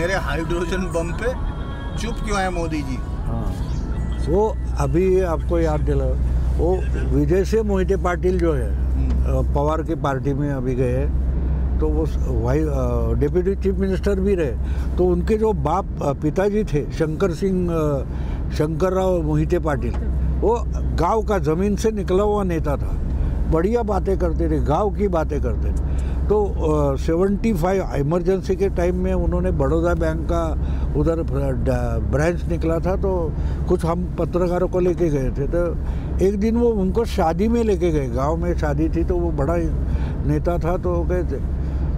मेरे hydrogen bomb पे चुप क्यों है मोदी जी? हाँ, वो अभी आपको याद दिला, वो विजय से मोहिते पाटिल जो है पवार की पार्टी में अभी गए, तो वो डिप्यूटी चीफ मिनिस्टर भी रहे। तो उनके जो पिताजी थे शंकरराव मोहिते पाटिल, वो गांव का ज़मीन से निकला हुआ नेता था, बढ़िया बातें करते थे, गांव की बातें करते थे। तो 75 इमरजेंसी के टाइम में उन्होंने बड़ौदा बैंक का उधर ब्रांच निकला था, तो कुछ हम पत्रकारों को लेके गए थे। तो एक दिन वो उनको शादी में लेके गए, गांव में शादी थी, तो वो बड़ा नेता था, तो गए थे।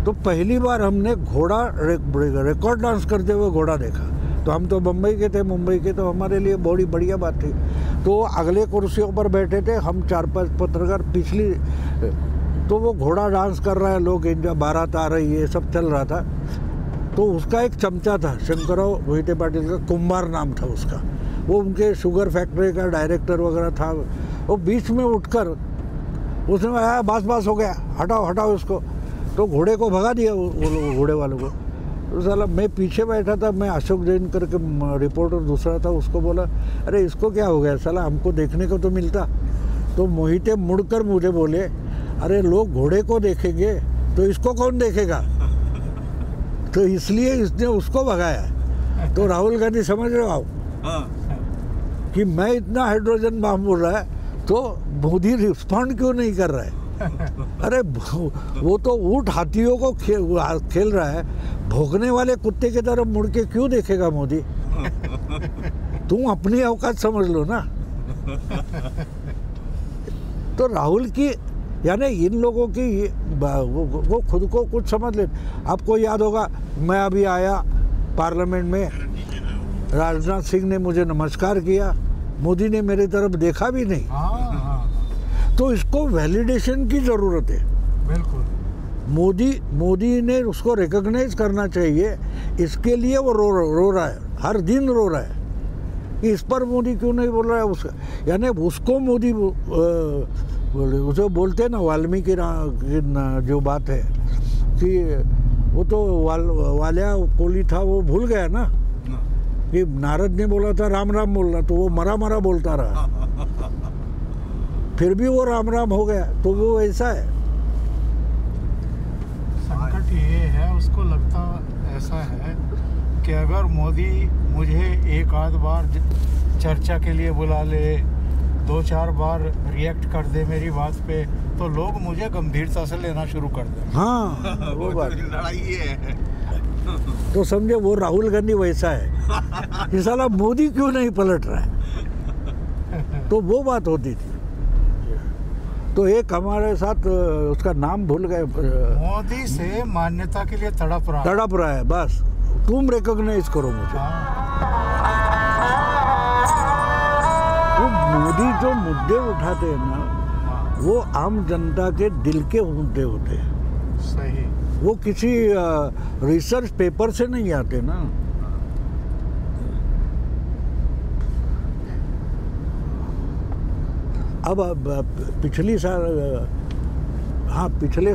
तो पहली बार हमने घोड़ा रिकॉर्ड डांस करते हुए घोड़ा देखा। तो हम तो मुंबई के थे, मुंबई के, तो हमारे लिए बड़ी बढ़िया बात थी। तो अगले कुर्सियों पर बैठे थे हम 4-5 पत्रकार पिछली, तो वो घोड़ा डांस कर रहा है, लोग इंडिया बारात आ रही है, सब चल रहा था। तो उसका एक चमचा था, शंकरराव मोहिते पाटिल का, कुंभार नाम था उसका, वो उनके शुगर फैक्ट्री का डायरेक्टर वगैरह था। वो बीच में उठकर उसने कहा बस हो गया, हटाओ इसको। तो घोड़े को भगा दिया, वो घोड़े वालों को। तो साला मैं पीछे बैठा था, मैं अशोक जैन करके रिपोर्टर दूसरा था, उसको बोला अरे इसको क्या हो गया साला, हमको देखने को तो मिलता। तो मोहिते मुड़कर मुझे बोले अरे लोग घोड़े को देखेंगे तो इसको कौन देखेगा, तो इसलिए इसने उसको भगाया। तो राहुल गांधी समझ रहे हो आप कि मैं इतना हाइड्रोजन बम बोल रहा है तो मोदी रिस्पॉन्ड क्यों नहीं कर रहा है? अरे वो तो ऊँट हाथियों को खेल रहा है, भौंकने वाले कुत्ते की तरफ मुड़ के क्यों देखेगा मोदी? तुम अपनी औकात समझ लो ना। तो राहुल की, यानी इन लोगों की वो खुद को कुछ समझ ले। आपको याद होगा, मैं अभी आया पार्लियामेंट में, राजनाथ सिंह ने मुझे नमस्कार किया, मोदी ने मेरी तरफ देखा भी नहीं। तो इसको वैलिडेशन की ज़रूरत है। बिल्कुल, मोदी ने उसको रिकॉग्नाइज करना चाहिए। इसके लिए वो रो रहा है, हर दिन रो रहा है कि इस पर मोदी क्यों नहीं बोल रहा है उसका, यानी उसको मोदी उसे बोलते ना, वाल्मीकि जो बात है कि वो तो वालिया कोली था, वो भूल गया ना कि नारद ने बोला था राम राम बोलना, तो वो मरा बोलता रहा, फिर भी वो राम राम हो गया। तो वो ऐसा है। संकट ये है, उसको लगता ऐसा है कि अगर मोदी मुझे एक आध बार चर्चा के लिए बुला ले, 2-4 बार रिएक्ट कर दे मेरी बात पे, तो लोग मुझे गंभीरता से लेना शुरू कर दें। हाँ, वो बात लड़ाई है। तो समझे, वो राहुल गांधी वैसा है कि साला मोदी क्यों नहीं पलट रहा है, तो वो बात होती थी। तो एक हमारे साथ, उसका नाम भूल गए, मोदी से मान्यता के लिए तड़प रहा है, बस तुम रिकॉग्नाइज करो मुझे। वो मोदी जो मुद्दे उठाते हैं ना, वो आम जनता के दिल के मुद्दे होते हैं। सही, वो किसी रिसर्च पेपर से नहीं आते ना। अब पिछले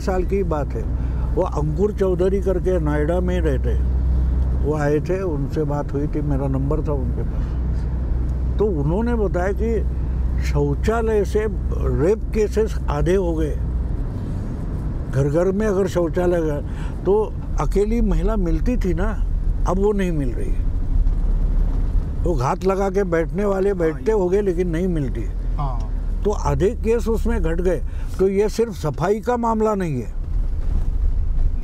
साल की बात है, वो अंकुर चौधरी करके नोएडा में रहते, वो आए थे, उनसे बात हुई थी, मेरा नंबर था उनके पास। तो उन्होंने बताया कि शौचालय से रेप केसेस आधे हो गए। घर में अगर शौचालय है तो अकेली महिला मिलती थी ना, अब वो नहीं मिल रही है। वो घात लगा के बैठने वाले बैठते हो गए, लेकिन नहीं मिलती है। तो आधे केस उसमें घट गए। तो ये सिर्फ सफाई का मामला नहीं है,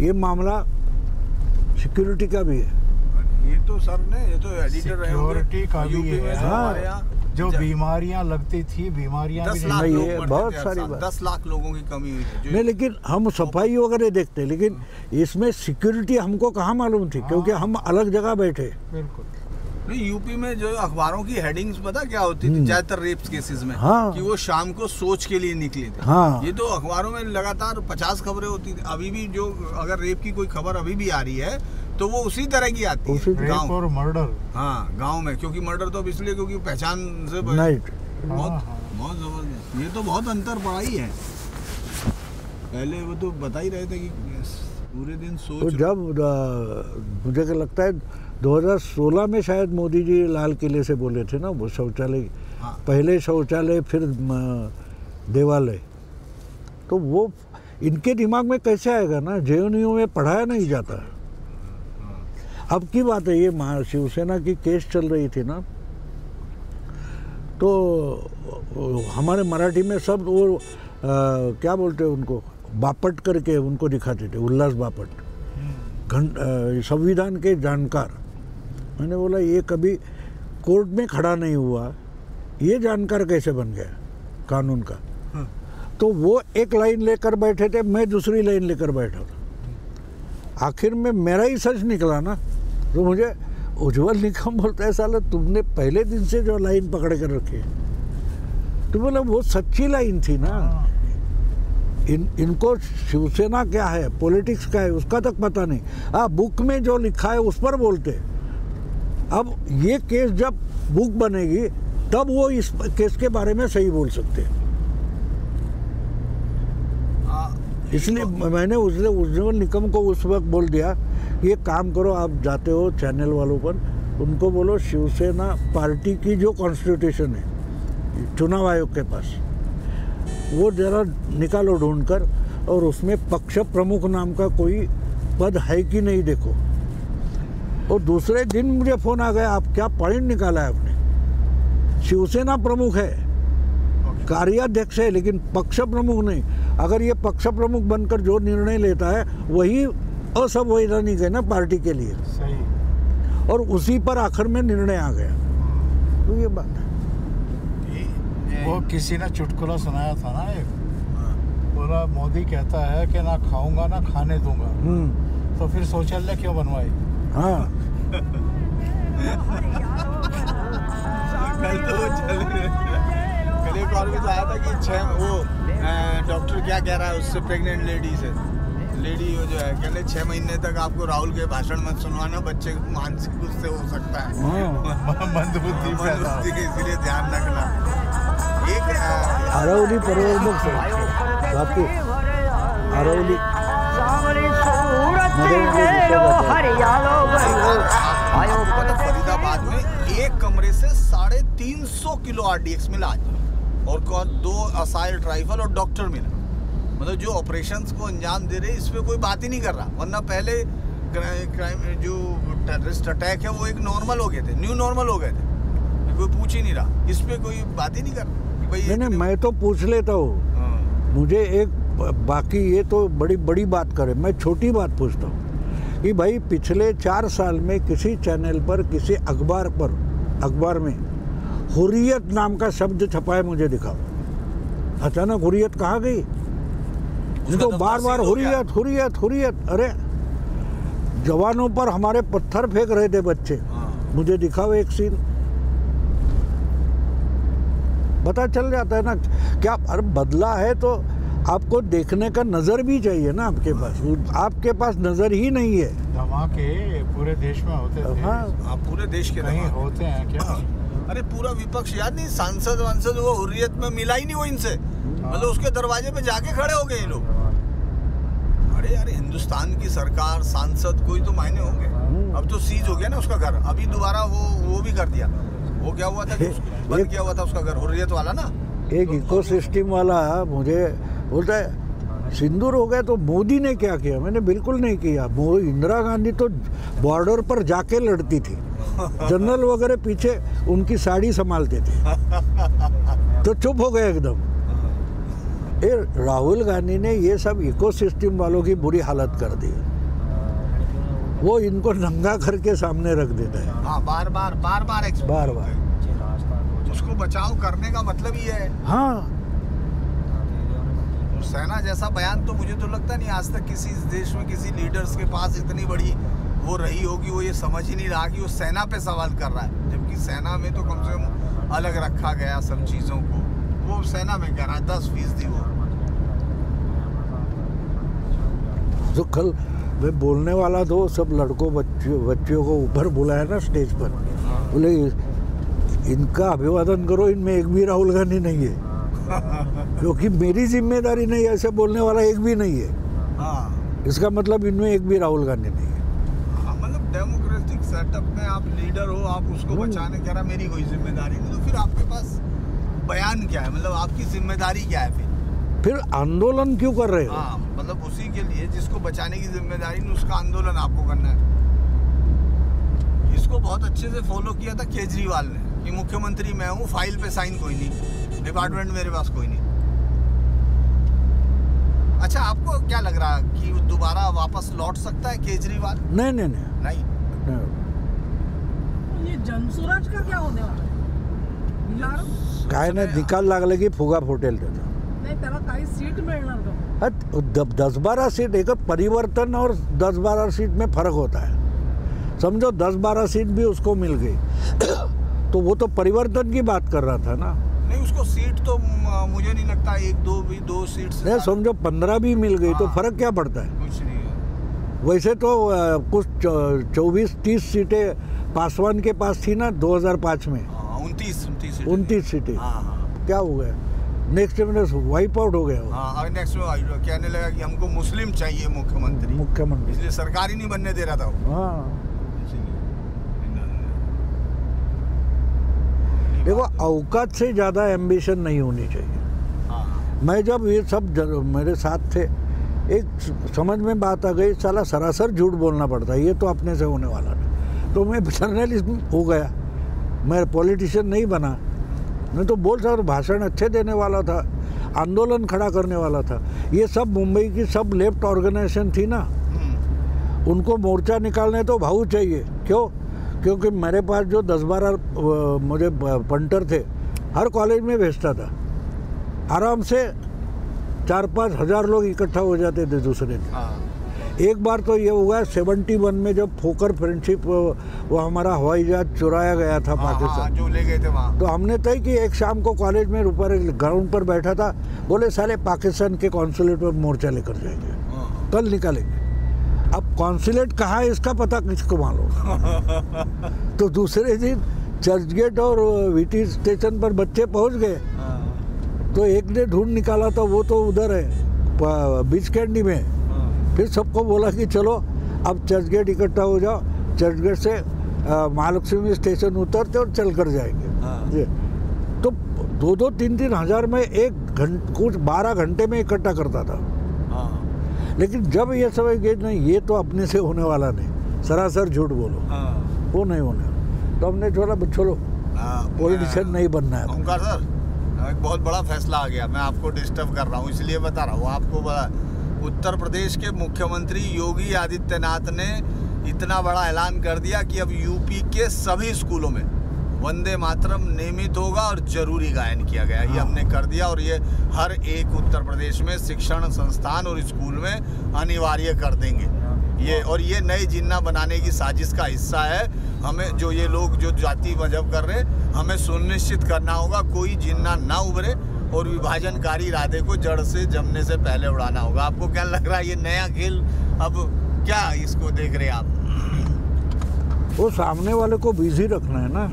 ये मामला सिक्योरिटी का भी है। ये तो सर ने, ये तो एडिटर रहे होंगे, सिक्योरिटी का भी है। हाँ, जो बीमारियां लगती थी, बीमारियां 10 भी लाख नहीं, लोग बहुत सारी बात, 10 लाख लोगों की कमी हुई थी। नहीं, लेकिन हम सफाई वगैरह देखते, लेकिन इसमें सिक्योरिटी हमको कहाँ मालूम थी, क्योंकि हम अलग जगह बैठे। बिल्कुल नहीं, यूपी में जो अखबारों की हेडिंग्स पता क्या होती थी ज्यादातर रेप्स केसेस में? हाँ। कि वो शाम को सोच के लिए निकले थे। हाँ। ये तो अखबारों में लगातार 50 खबरें होती थी। अभी भी जो अगर रेप की कोई खबर अभी भी आ रही है तो वो उसी तरह की आती है, रेप और मर्डर। हाँ, गाँव में, क्योंकि मर्डर तो अब इसलिए क्योंकि पहचान से बहुत जबरदस्त। ये तो बहुत अंतर पड़ा ही है। पहले वो तो बता ही रहे थे कि पूरे दिन सोच तो जब मुझे क्या लगता है 2016 में शायद मोदी जी लाल किले से बोले थे ना, वो शौचालय, हाँ। पहले शौचालय फिर देवालय, तो वो इनके दिमाग में कैसे आएगा ना, जेएनयू में पढ़ाया नहीं जाता है। अब की बात है, ये शिवसेना की केस चल रही थी ना, तो हमारे मराठी में सब वो क्या बोलते हैं उनको, बापट करके उनको दिखाते थे, उल्लास बापट, संविधान के जानकार। मैंने बोला ये कभी कोर्ट में खड़ा नहीं हुआ, ये जानकार कैसे बन गया कानून का। तो वो एक लाइन लेकर बैठे थे, मैं दूसरी लाइन लेकर बैठा था। आखिर में मेरा ही सच निकला ना, तो मुझे उज्जवल निकम बोलता है साला तुमने पहले दिन से जो लाइन पकड़ कर रखी है। तो बोला वो सच्ची लाइन थी ना, इनको शिवसेना क्या है, पॉलिटिक्स क्या है उसका तक पता नहीं। हाँ, बुक में जो लिखा है उस पर बोलते। अब ये केस जब बुक बनेगी तब वो इस केस के बारे में सही बोल सकते हैं। इसलिए मैंने उज्जवल निकम को उस वक्त बोल दिया, ये काम करो, आप जाते हो चैनल वालों पर, उनको बोलो शिवसेना पार्टी की जो कॉन्स्टिट्यूशन है चुनाव आयोग के पास, वो जरा निकालो ढूंढकर, और उसमें पक्ष प्रमुख नाम का कोई पद है कि नहीं देखो। और दूसरे दिन मुझे फोन आ गया, आप क्या पॉइंट निकाला है आपने, शिवसेना प्रमुख है, कार्याध्यक्ष है, लेकिन पक्ष प्रमुख नहीं। अगर ये पक्ष प्रमुख बनकर जो निर्णय लेता है वही असंवैधानिक है ना पार्टी के लिए। सही। और उसी पर आखिर में निर्णय आ गया। तो ये बात है। वो किसी ने चुटकुला सुनाया था ना एक, बोला मोदी कहता है कि ना खाऊंगा ना खाने दूंगा, तो फिर शौचालय क्यों बनवाई। हाँ कल एक और भी तो आया था कि वो डॉक्टर क्या कह रहा है उससे, प्रेग्नेंट लेडी से, लेडी वो जो है कहले 6 महीने तक आपको राहुल के भाषण मत सुनवाना, बच्चे को मानसिक उससे हो सकता है, मंदबुद्धि, इसलिए ध्यान रखना। एक अरवली परवर्धक से बाकी अरवली फरीदाबाद में एक कमरे से 350 किलो RDX मिला आज, और 2 असाइल्ड राइफल और डॉक्टर मिला। मतलब जो ऑपरेशंस को अंजाम दे रहे इस पे कोई बात ही नहीं कर रहा, वरना पहले क्राइम जो टेररिस्ट अटैक है वो एक नॉर्मल हो गए थे, न्यू नॉर्मल हो गए थे, कोई पूछ ही नहीं रहा, इस पे कोई बात ही नहीं कर रहा भाई। नहीं, मैं तो पूछ लेता हूँ, मुझे एक बाकी ये तो बड़ी बात करे, मैं छोटी बात पूछता हूँ कि भाई पिछले 4 साल में किसी चैनल पर, किसी अखबार में हुर्रियत नाम का शब्द छपा है, मुझे दिखाओ। अचानक हुर्रियत कहाँ गई? तो बार हुर्रियत। अरे जवानों पर हमारे पत्थर फेंक रहे थे बच्चे, मुझे दिखाओ एक सीन, पता चल जाता है ना क्या। अरे बदला है तो आपको देखने का नजर भी चाहिए ना आपके पास, आपके पास नजर ही नहीं है। धमाके पूरे देश में होते थे। हाँ, पूरे देश के नहीं होते हैं क्या? अरे पूरा विपक्ष, याद नहीं, सांसद वांसद वो हुर्रियत में मिला ही नहीं वो इनसे, मतलब उसके दरवाजे पे जाके खड़े हो गए ये लोग। अरे यार, हिंदुस्तान की सरकार, सांसद, कोई तो मायने होंगे। अब तो सीज हो गया ना उसका घर, अभी दोबारा वो भी कर दिया। वो क्या हुआ था, बंद किया हुआ था उसका घर, हुर्रियत वाला ना, एक इकोसिस्टम वाला मुझे बोलता है सिंदूर हो गया तो मोदी ने क्या किया। मैंने बिल्कुल नहीं किया। इंदिरा गांधी तो बॉर्डर पर जाके लड़ती थी, जनरल वगैरह पीछे उनकी साड़ी संभालते थे, तो चुप हो गए एकदम। राहुल गांधी ने ये सब इकोसिस्टम वालों की बुरी हालत कर दी, वो इनको नंगा करके सामने रख देता है। हाँ, बार बार उसको बचाव करने का मतलब ही है। हाँ, सेना जैसा बयान तो मुझे तो लगता नहीं आज तक किसी देश में किसी लीडर्स के पास इतनी बड़ी वो रही होगी, वो ये समझ ही नहीं रहा कि वो सेना पे सवाल कर रहा है, जबकि सेना में तो कम से कम अलग रखा गया सब चीज़ों को, वो सेना में कह रहा है 10% वो। तो कल मैं बोलने वाला तो सब लड़कों बच्चियों को ऊपर बुलाया ना स्टेज पर, बोले इनका अभिवादन करो, इनमें एक भी राहुल गांधी नहीं है, क्योंकि मेरी जिम्मेदारी नहीं, ऐसे बोलने वाला एक भी नहीं है। इसका मतलब इनमें एक भी राहुल गांधी नहीं है। हाँ, मतलब डेमोक्रेटिक सेटअप में आप लीडर हो, आप उसको बचाने कह रहा मेरी कोई जिम्मेदारी नहीं, तो फिर आपके पास बयान क्या है, मतलब आपकी जिम्मेदारी क्या है फिर आंदोलन क्यों कर रहे हो? हाँ, मतलब उसी के लिए जिसको बचाने की जिम्मेदारी नहीं, उसका आंदोलन आपको करना है। इसको बहुत अच्छे से फॉलो किया था केजरीवाल ने कि मुख्यमंत्री मैं हूँ, फाइल पे साइन कोई नहीं, डिपार्टमेंट मेरे पास कोई नहीं। अच्छा, आपको क्या लग रहा है कि दोबारा वापस लौट सकता है केजरीवाल? नहीं नहीं नहीं, नहीं। ये जनसुराज का क्या होने वाला है? काय नाही निकाल लागले की फुगा फुटेल त्याचा। नाही, त्याला काही सीट मिळणार का? 10-12 सीट, एक परिवर्तन और 10-12 सीट में फर्क होता है। समझो 10-12 सीट भी उसको मिल गई तो वो तो परिवर्तन की बात कर रहा था ना। नहीं, उसको सीट तो मुझे नहीं लगता 1-2 सीट से नहीं, समझो 15 भी मिल गई तो फर्क क्या पड़ता है? कुछ नहीं है। वैसे तो कुछ 24-30 सीटें पासवान के पास थी ना 2005 में। 29 सीटें। क्या हो गया? नेक्स्ट में वाइप आउट हो गया। हाँ, नेक्स्ट में कहने लगा कि हमको मुस्लिम चाहिए मुख्यमंत्री, इसलिए सरकार ही नहीं बनने दे रहा था वो। हाँ, देखो औकात से ज़्यादा एम्बिशन नहीं होनी चाहिए। हाँ। मैं जब ये सब मेरे साथ थे, एक समझ में बात आ गई, साला सरासर झूठ बोलना पड़ता है, ये तो अपने से होने वाला नहीं। तो मैं जर्नलिस्ट हो गया, मैं पॉलिटिशियन नहीं बना। मैं तो बोल सकता, भाषण अच्छे देने वाला था, आंदोलन खड़ा करने वाला था। ये सब मुंबई की सब लेफ्ट ऑर्गेनाइजेशन थी ना, उनको मोर्चा निकालने तो भाऊ चाहिए। क्यों? क्योंकि मेरे पास जो 10-12 मुझे पंटर थे, हर कॉलेज में भेजता था, आराम से 4-5 हज़ार लोग इकट्ठा हो जाते थे दूसरे दिन। एक बार तो ये हुआ 71 में जब फोकर फ्रेंडशिप वो हमारा हवाई जहाज चुराया गया था पाकिस्तान, जो ले गए थे वहाँ। तो हमने तय कि एक शाम को कॉलेज में ऊपर ग्राउंड पर बैठा था, बोले साले पाकिस्तान के कॉन्सुलेट पर मोर्चा लेकर जाएंगे, कल निकालेंगे। अब कॉन्सुलेट कहाँ है इसका पता किसको मालूम। तो दूसरे दिन चर्चगेट और वीटी स्टेशन पर बच्चे पहुँच गए, तो एक ने ढूंढ निकाला था, वो तो उधर है बीच कैंडी में। फिर सबको बोला कि चलो अब चर्चगेट इकट्ठा हो जाओ, चर्चगेट से महालक्ष्मी स्टेशन उतरते और चल कर जाएंगे। तो 2-2, 3-3 हज़ार में कुछ 12 घंटे में इकट्ठा करता था। लेकिन जब ये समझ गए नहीं, ये तो अपने से होने वाला नहीं, सरासर झूठ बोलो, वो नहीं होने, तो हमने चलो पॉलिटिशियन नहीं बनना है। ओंकार सर, एक बहुत बड़ा फैसला आ गया, मैं आपको डिस्टर्ब कर रहा हूँ इसलिए बता रहा हूँ आपको। उत्तर प्रदेश के मुख्यमंत्री योगी आदित्यनाथ ने इतना बड़ा ऐलान कर दिया कि अब यूपी के सभी स्कूलों में वंदे मातरम नियमित होगा और जरूरी गायन किया गया। ये हमने कर दिया और ये हर एक उत्तर प्रदेश में शिक्षण संस्थान और स्कूल में अनिवार्य कर देंगे ये। और ये नई जिन्ना बनाने की साजिश का हिस्सा है। हमें जो ये लोग जो जाति मजहब कर रहे, हमें सुनिश्चित करना होगा कोई जिन्ना ना उभरे और विभाजनकारी इरादे को जड़ से जमने से पहले उड़ाना होगा। आपको क्या लग रहा है ये नया खेल, अब क्या इसको देख रहे हैं आप? वो सामने वाले को बिजी रखना है ना।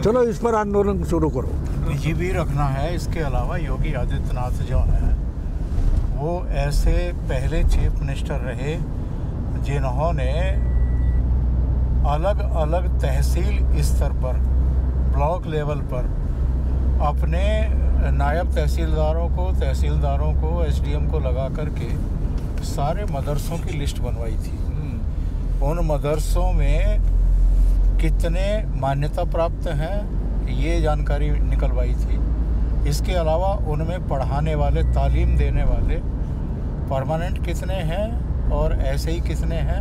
चलो इस पर आंदोलन शुरू करो। बिजी भी रखना है। इसके अलावा योगी आदित्यनाथ जो है वो ऐसे पहले चीफ मिनिस्टर रहे जिन्होंने अलग अलग तहसील स्तर पर, ब्लॉक लेवल पर अपने नायब तहसीलदारों को एसडीएम को लगा करके सारे मदरसों की लिस्ट बनवाई थी। उन मदरसों में कितने मान्यता प्राप्त हैं ये जानकारी निकलवाई थी। इसके अलावा उनमें पढ़ाने वाले, तालीम देने वाले परमानेंट कितने हैं और ऐसे ही कितने हैं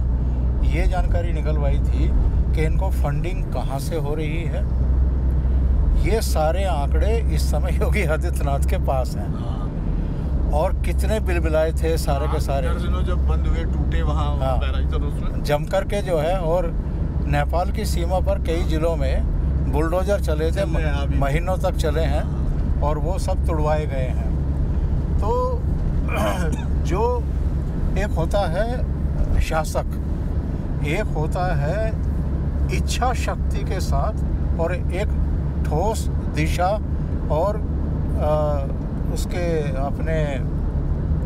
ये जानकारी निकलवाई थी कि इनको फंडिंग कहाँ से हो रही है। ये सारे आंकड़े इस समय योगी आदित्यनाथ के पास हैं। और कितने बिल बिलाए थे सारे के सारे, जब बंद हुए टूटे वहाँ जम कर के जो है। और नेपाल की सीमा पर कई जिलों में बुलडोजर चले थे, महीनों तक चले हैं और वो सब तुड़वाए गए हैं। तो जो एक होता है शासक, एक होता है इच्छा शक्ति के साथ और एक ठोस दिशा और उसके अपने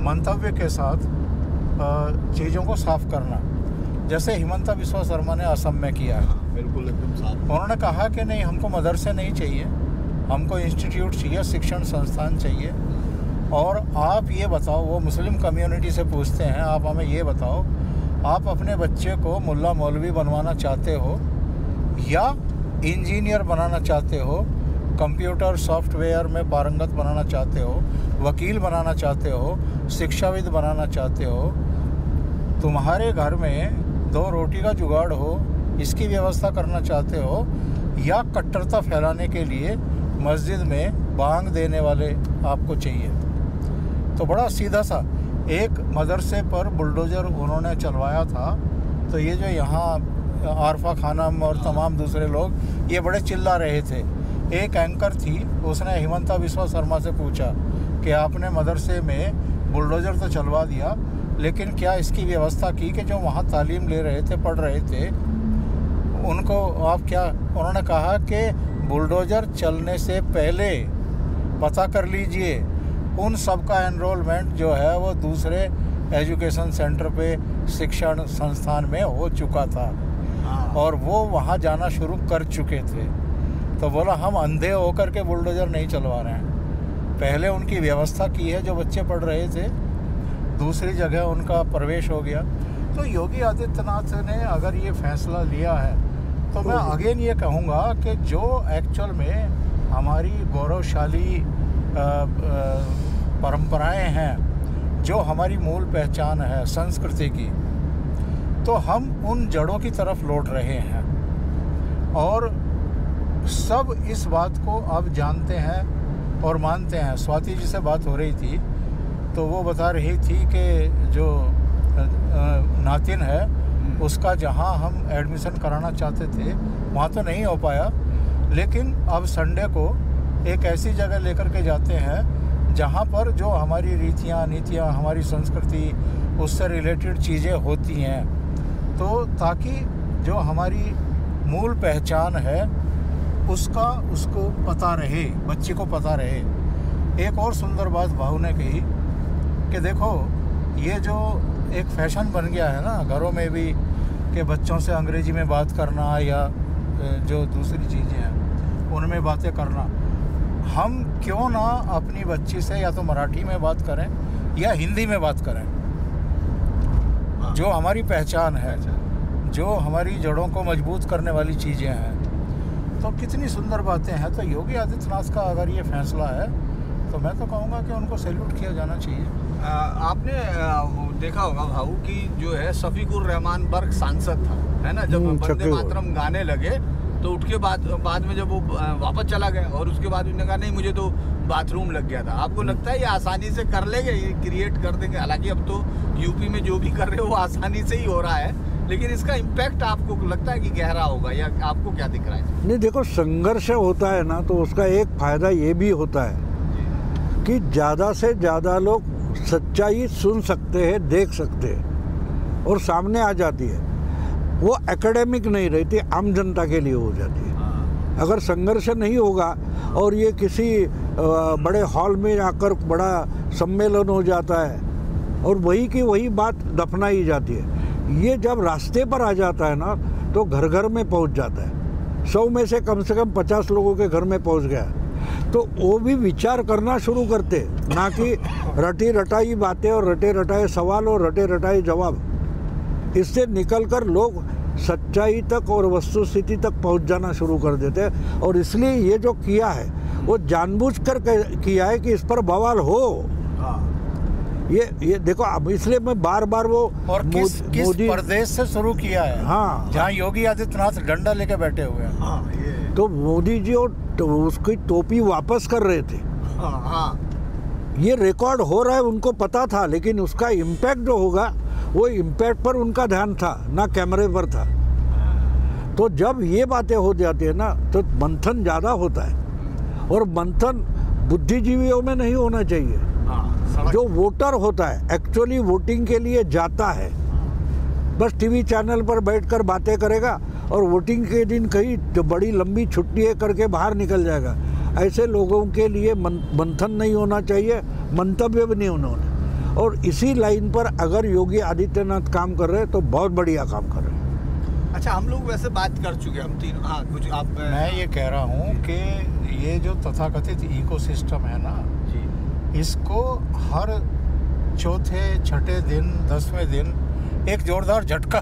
मंतव्य के साथ चीज़ों को साफ करना, जैसे हिमंता बिस्वा शर्मा ने असम में किया है। बिल्कुल एकदम साफ। उन्होंने कहा कि नहीं, हमको मदरसे नहीं चाहिए, हमको इंस्टीट्यूट चाहिए, शिक्षण संस्थान चाहिए। और आप ये बताओ, वो मुस्लिम कम्युनिटी से पूछते हैं, आप हमें ये बताओ, आप अपने बच्चे को मुल्ला मौलवी बनवाना चाहते हो या इंजीनियर बनाना चाहते हो, कंप्यूटर सॉफ्टवेयर में पारंगत बनाना चाहते हो, वकील बनाना चाहते हो, शिक्षाविद बनाना चाहते हो, तुम्हारे घर में 2 रोटी का जुगाड़ हो, इसकी व्यवस्था करना चाहते हो, या कट्टरता फैलाने के लिए मस्जिद में बांग देने वाले आपको चाहिए? तो बड़ा सीधा सा एक मदरसे पर बुलडोज़र उन्होंने चलवाया था। तो ये जो यहाँ आरफा खानम और तमाम दूसरे लोग ये बड़े चिल्ला रहे थे। एक एंकर थी, उसने हिमंता बिस्वा शर्मा से पूछा कि आपने मदरसे में बुलडोज़र तो चलवा दिया, लेकिन क्या इसकी व्यवस्था की कि जो वहाँ तालीम ले रहे थे, पढ़ रहे थे, उनको आप क्या? उन्होंने कहा कि बुलडोज़र चलने से पहले पता कर लीजिए, उन सब का एनरोलमेंट जो है वो दूसरे एजुकेशन सेंटर पे, शिक्षण संस्थान में हो चुका था और वो वहाँ जाना शुरू कर चुके थे। तो बोला हम अंधे होकर के बुलडोज़र नहीं चलवा रहे हैं, पहले उनकी व्यवस्था की है, जो बच्चे पढ़ रहे थे दूसरी जगह उनका प्रवेश हो गया। तो योगी आदित्यनाथ ने अगर ये फैसला लिया है तो मैं अगेन ये कहूँगा कि जो एक्चुअल में हमारी गौरवशाली परंपराएं हैं, जो हमारी मूल पहचान है संस्कृति की, तो हम उन जड़ों की तरफ लौट रहे हैं। और सब इस बात को अब जानते हैं और मानते हैं। स्वाति जी से बात हो रही थी तो वो बता रही थी कि जो नातिन है उसका जहां हम एडमिशन कराना चाहते थे वहां तो नहीं हो पाया, लेकिन अब संडे को एक ऐसी जगह लेकर के जाते हैं जहां पर जो हमारी रीतियां नीतियां, हमारी संस्कृति, उससे रिलेटेड चीज़ें होती हैं, तो ताकि जो हमारी मूल पहचान है उसको पता रहे, बच्चे को पता रहे। एक और सुंदर बात भाऊ ने कही कि देखो ये जो एक फैशन बन गया है ना घरों में भी कि बच्चों से अंग्रेजी में बात करना या जो दूसरी चीज़ें हैं उनमें बातें करना, हम क्यों ना अपनी बच्ची से या तो मराठी में बात करें या हिंदी में बात करें। जो हमारी पहचान है, जो हमारी जड़ों को मजबूत करने वाली चीज़ें हैं, तो कितनी सुंदर बातें हैं। तो योगी आदित्यनाथ का अगर ये फैसला है तो मैं तो कहूँगा कि उनको सैल्यूट किया जाना चाहिए। आपने देखा होगा भाऊ कि जो है शफीकुर रहमान बर्क सांसद था, है ना, जब वंदे मातरम गाने लगे तो उठ के बाद में जब वो वापस चला गया और उसके बाद उन्होंने कहा नहीं मुझे तो बाथरूम लग गया था। आपको लगता है ये आसानी से कर लेंगे, ये क्रिएट कर देंगे? हालांकि अब तो यूपी में जो भी कर रहे हो वो आसानी से ही हो रहा है, लेकिन इसका इम्पैक्ट आपको लगता है कि गहरा होगा या आपको क्या दिख रहा है? नहीं, देखो संघर्ष होता है ना तो उसका एक फायदा ये भी होता है कि ज़्यादा से ज़्यादा लोग सच्चाई सुन सकते हैं, देख सकते हैं और सामने आ जाती है। वो एकेडमिक नहीं रहती, आम जनता के लिए हो जाती है। अगर संघर्ष नहीं होगा और ये किसी बड़े हॉल में आकर बड़ा सम्मेलन हो जाता है और वही की वही बात दफनाई जाती है, ये जब रास्ते पर आ जाता है ना तो घर घर में पहुंच जाता है। 100 में से कम 50 लोगों के घर में पहुंच गया तो वो भी विचार करना शुरू करते, ना कि रटी रटाई बातें और रटे रटाए सवाल और रटे रटाए जवाब। इससे निकलकर लोग सच्चाई तक और वस्तुस्थिति तक पहुंच जाना शुरू कर देते हैं। और इसलिए ये जो किया है वो जानबूझकर किया है कि इस पर बवाल हो। ये देखो, अब इसलिए मैं बार बार वो और किस प्रदेश से शुरू किया है, हाँ, जहाँ योगी आदित्यनाथ डंडा लेके बैठे हुए हैं। हाँ, ये तो मोदी जी उसकी टोपी वापस कर रहे थे। हाँ, ये रिकॉर्ड हो रहा है, उनको पता था, लेकिन उसका इम्पैक्ट जो होगा वो इम्पैक्ट पर उनका ध्यान था, ना कैमरे पर था। तो जब ये बातें हो जाती है ना तो मंथन ज़्यादा होता है, और मंथन बुद्धिजीवियों में नहीं होना चाहिए। जो वोटर होता है एक्चुअली वोटिंग के लिए जाता है, बस टीवी चैनल पर बैठकर बातें करेगा और वोटिंग के दिन कहीं तो बड़ी लंबी छुट्टियाँ करके बाहर निकल जाएगा। ऐसे लोगों के लिए मंथन नहीं होना चाहिए, मंतव्य भी नहीं होना। और इसी लाइन पर अगर योगी आदित्यनाथ काम कर रहे हैं तो बहुत बढ़िया काम कर रहे हैं। अच्छा, हम लोग वैसे बात कर चुके हैं, हम तीन। हाँ, कुछ आप। मैं ये कह रहा हूँ कि ये जो तथाकथित इकोसिस्टम है ना जी, इसको हर चौथे छठे दिन 10वें दिन एक जोरदार झटका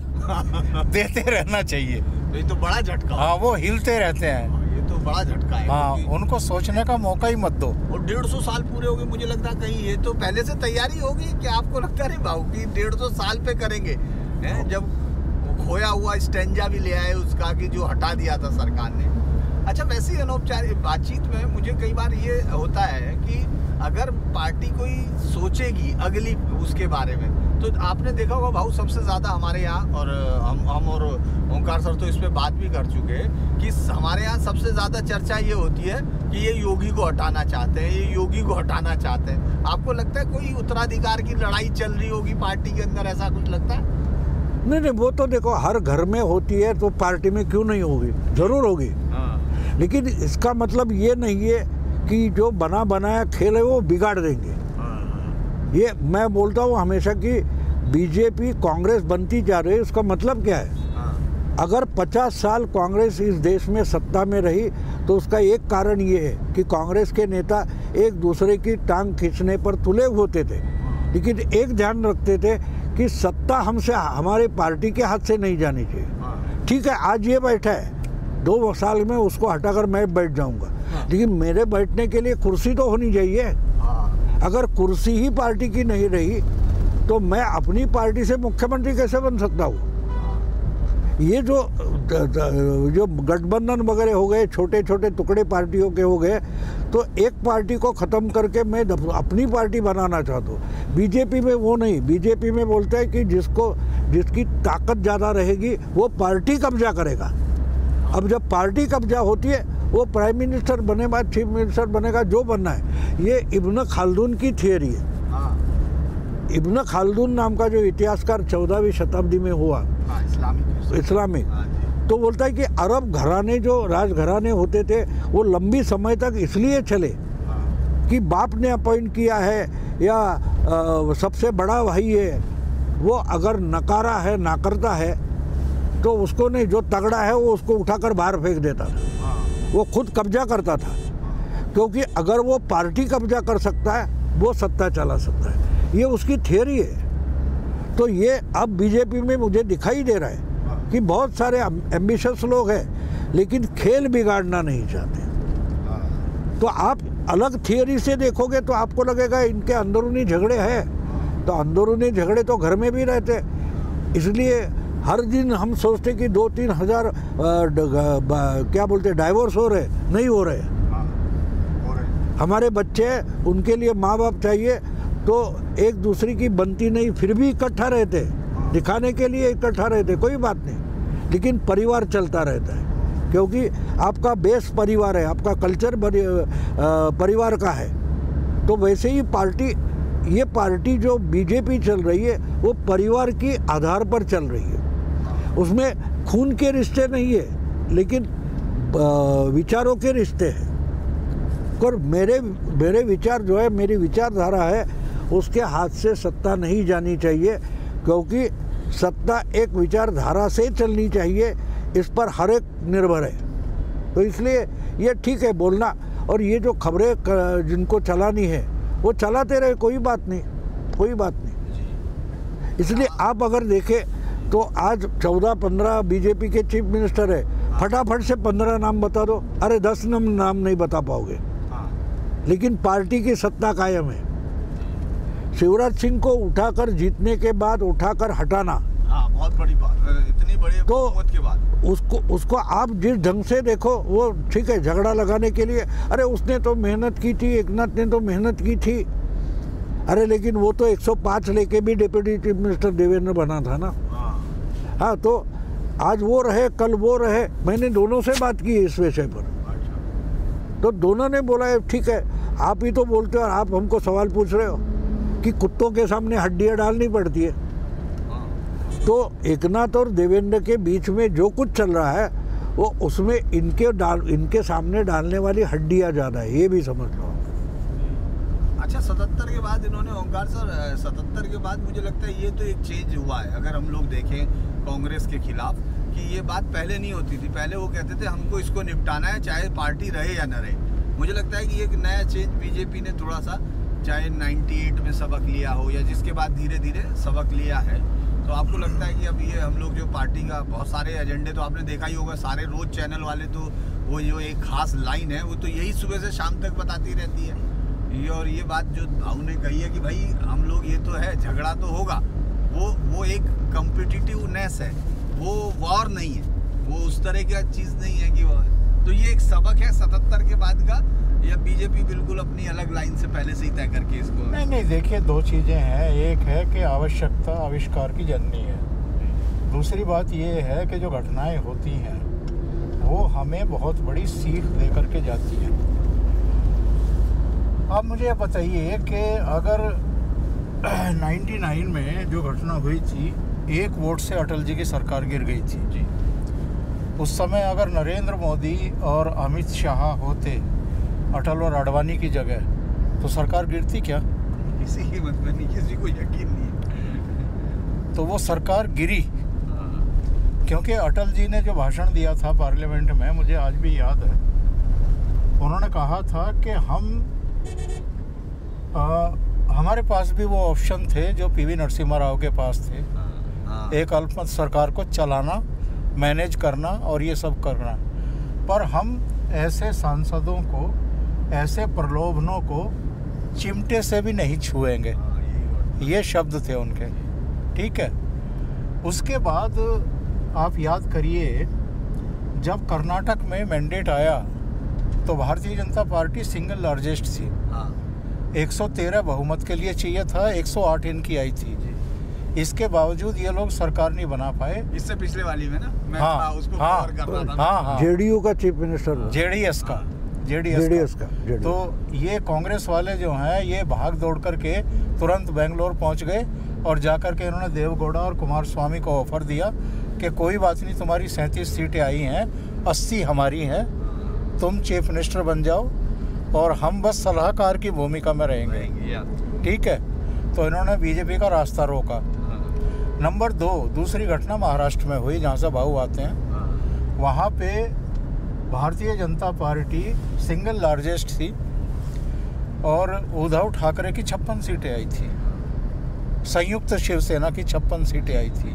देते रहना चाहिए। ये तो बड़ा झटका। हाँ, वो हिलते रहते हैं। ये तो बड़ा झटका है। हाँ, क्योंकि- उनको सोचने का मौका ही मत दो। और 150 साल पूरे हो गए, मुझे लगता है कहीं ये तो पहले से तैयारी होगी। क्या आपको लगता है भाऊ कि 150 साल पे करेंगे? हैं, जब वो खोया हुआ स्टेंजा भी ले आए उसका कि जो हटा दिया था सरकार ने। अच्छा, वैसे ही अनौपचारिक बातचीत में मुझे कई बार ये होता है कि अगर पार्टी कोई सोचेगी अगली उसके बारे में, तो आपने देखा होगा भाऊ, सबसे ज़्यादा हमारे यहाँ, और हम और ओंकार सर तो इस पे बात भी कर चुके हैं कि हमारे यहाँ सबसे ज़्यादा चर्चा ये होती है कि ये योगी को हटाना चाहते हैं, ये योगी को हटाना चाहते हैं। आपको लगता है कोई उत्तराधिकार की लड़ाई चल रही होगी पार्टी के अंदर, ऐसा कुछ लगता है? नहीं, वो तो देखो हर घर में होती है, तो पार्टी में क्यों नहीं होगी, जरूर होगी। हाँ। लेकिन इसका मतलब ये नहीं है कि जो बना बनाया खेल है वो बिगाड़ देंगे। ये मैं बोलता हूँ हमेशा कि बीजेपी कांग्रेस बनती जा रही है, उसका मतलब क्या है? अगर 50 साल कांग्रेस इस देश में सत्ता में रही तो उसका एक कारण ये है कि कांग्रेस के नेता एक दूसरे की टांग खींचने पर तुले होते थे, लेकिन एक ध्यान रखते थे कि सत्ता हमसे, हमारे पार्टी के हाथ से नहीं जानी चाहिए। ठीक है, आज ये बैठा है, 2 साल में उसको हटाकर मैं बैठ जाऊंगा, लेकिन मेरे बैठने के लिए कुर्सी तो होनी चाहिए। अगर कुर्सी ही पार्टी की नहीं रही तो मैं अपनी पार्टी से मुख्यमंत्री कैसे बन सकता हूँ? ये जो गठबंधन वगैरह हो गए, छोटे छोटे टुकड़े पार्टियों के हो गए, तो एक पार्टी को ख़त्म करके मैं अपनी पार्टी बनाना चाहता हूँ। बीजेपी में वो नहीं, बीजेपी में बोलते हैं कि जिसकी ताकत ज़्यादा रहेगी वो पार्टी कब्जा करेगा। अब जब पार्टी कब्जा होती है, वो प्राइम मिनिस्टर बने बाद चीफ मिनिस्टर बनेगा, जो बनना है। ये इब्न खालदून की थियरी है। इब्न खालदून नाम का जो इतिहासकार 14वीं शताब्दी में हुआ, इस्लामिक, तो बोलता है कि अरब घराने, जो राजघराने होते थे, वो लंबी समय तक इसलिए चले कि बाप ने अपॉइंट किया है या सबसे बड़ा भाई है, वो अगर नकारा है, नाकरता है, तो उसको नहीं, जो तगड़ा है वो उसको उठाकर बाहर फेंक देता था। वो खुद कब्जा करता था, क्योंकि अगर वो पार्टी कब्जा कर सकता है वो सत्ता चला सकता है। ये उसकी थियरी है। तो ये अब बीजेपी में मुझे दिखाई दे रहा है कि बहुत सारे एम्बिशियस लोग हैं, लेकिन खेल बिगाड़ना नहीं चाहते। तो आप अलग थियरी से देखोगे तो आपको लगेगा इनके अंदरूनी झगड़े हैं, तो अंदरूनी झगड़े तो घर में भी रहते। इसलिए हर दिन हम सोचते कि 2-3 हज़ार क्या बोलते डाइवोर्स हो रहे, नहीं हो रहे। हमारे बच्चे, उनके लिए माँ बाप चाहिए, तो एक दूसरे की बनती नहीं, फिर भी इकट्ठा रहते, दिखाने के लिए इकट्ठा रहते, कोई बात नहीं, लेकिन परिवार चलता रहता है, क्योंकि आपका बेस परिवार है, आपका कल्चर परिवार का है। तो वैसे ही ये पार्टी जो बीजेपी चल रही है, वो परिवार की आधार पर चल रही है। उसमें खून के रिश्ते नहीं है, लेकिन विचारों के रिश्ते हैं। और मेरे विचार जो है, मेरी विचारधारा है, उसके हाथ से सत्ता नहीं जानी चाहिए, क्योंकि सत्ता एक विचारधारा से चलनी चाहिए, इस पर हर एक निर्भर है। तो इसलिए ये ठीक है बोलना, और ये जो खबरें जिनको चलानी है वो चलाते रहे, कोई बात नहीं, कोई बात नहीं। इसलिए आप अगर देखें तो आज 14-15 बीजेपी के चीफ मिनिस्टर है, फटाफट से 15 नाम बता दो, अरे 10 नाम नहीं बता पाओगे, लेकिन पार्टी की सत्ता कायम है। शिवराज सिंह को उठाकर जीतने के बाद उठाकर हटाना, बहुत बड़ी बात, इतनी बड़ी हुकूमत के बाद उसको आप जिस ढंग से देखो, वो ठीक है झगड़ा लगाने के लिए, अरे उसने तो मेहनत की थी, एकनाथ ने तो मेहनत की थी, अरे लेकिन वो तो 105 लेके भी डिप्टी चीफ मिनिस्टर देवेंद्र बना था ना। हाँ, तो आज वो रहे, कल वो रहे, मैंने दोनों से बात की इस विषय पर, तो दोनों ने बोला ठीक है, आप ही तो बोलते हो और आप हमको सवाल पूछ रहे हो कि कुत्तों के सामने हड्डियाँ डालनी पड़ती है। तो एकनाथ और देवेंद्र के बीच में जो कुछ चल रहा है, वो उसमें इनके सामने डालने वाली हड्डियाँ ज़्यादा है, ये भी समझ लो। अच्छा 77 के बाद इन्होंने ओंकार सर 77 के बाद मुझे लगता है ये तो एक चेंज हुआ है। अगर हम लोग देखें कांग्रेस के खिलाफ कि ये बात पहले नहीं होती थी। पहले वो कहते थे हमको इसको निपटाना है चाहे पार्टी रहे या न रहे। मुझे लगता है कि एक नया चेंज बीजेपी ने थोड़ा सा, चाहे 98 में सबक लिया हो या जिसके बाद धीरे धीरे सबक लिया है, तो आपको लगता है कि अब ये हम लोग जो पार्टी का बहुत सारे एजेंडे तो आपने देखा ही होगा, सारे रोज चैनल वाले तो वो जो एक खास लाइन है वो तो यही सुबह से शाम तक बताती रहती है। और ये बात जो उन्होंने कही है कि भाई हम लोग ये तो है, झगड़ा तो होगा, वो एक कम्पिटिटिवनेस है, वो वॉर नहीं है, वो उस तरह की चीज़ नहीं है कि तो ये एक सबक है 77 के बाद का, या बीजेपी बिल्कुल अपनी अलग लाइन से पहले से ही तय करके इसको? नहीं, देखिए दो चीज़ें हैं। एक है कि आवश्यकता आविष्कार की जननी है। दूसरी बात ये है कि जो घटनाएं होती हैं वो हमें बहुत बड़ी सीख दे करके जाती हैं। अब मुझे ये बताइए कि अगर 99 में जो घटना हुई थी, 1 वोट से अटल जी की सरकार गिर गई थी जी। उस समय अगर नरेंद्र मोदी और अमित शाह होते अटल और आडवाणी की जगह, तो सरकार गिरती क्या? किसी की मत में नहीं, किसी को यकीन नहीं। तो वो सरकार गिरी क्योंकि अटल जी ने जो भाषण दिया था पार्लियामेंट में, मुझे आज भी याद है, उन्होंने कहा था कि हमारे पास भी वो ऑप्शन थे जो पीवी नरसिम्हा राव के पास थे, एक अल्पमत सरकार को चलाना, मैनेज करना और ये सब करना, पर हम ऐसे सांसदों को, ऐसे प्रलोभनों को चिमटे से भी नहीं छुएंगे। ये शब्द थे उनके, ठीक है। उसके बाद आप याद करिए, जब कर्नाटक में मैंडेट आया तो Bharatiya Janata party single largest थी। 113 बहुमत के लिए चाहिए था, 108 इनकी आई थी। इसके बावजूद ये लोग सरकार नहीं बना पाए। इससे पिछले वाली में ना मैं उसको कवर कर रहा था। हाँ, जेडीयू का चीफ मिनिस्टर, जेडीएस का। तो ये कांग्रेस वाले जो हैं ये भाग दौड़ करके तुरंत बेंगलोर पहुंच गए और जाकर के इन्होंने देवगौड़ा और कुमार स्वामी को ऑफर दिया कि कोई बात नहीं, तुम्हारी 37 सीटें आई हैं, 80 हमारी हैं, तुम चीफ मिनिस्टर बन जाओ और हम बस सलाहकार की भूमिका में रहेंगे, ठीक है। तो इन्होंने बीजेपी का रास्ता रोका। नंबर 2, दूसरी घटना महाराष्ट्र में हुई, जहाँ से भाऊ आते हैं। वहाँ पे Bharatiya Janata party single largest थी और उद्धव ठाकरे की 56 सीटें आई थी, संयुक्त शिवसेना की 56 सीटें आई थी।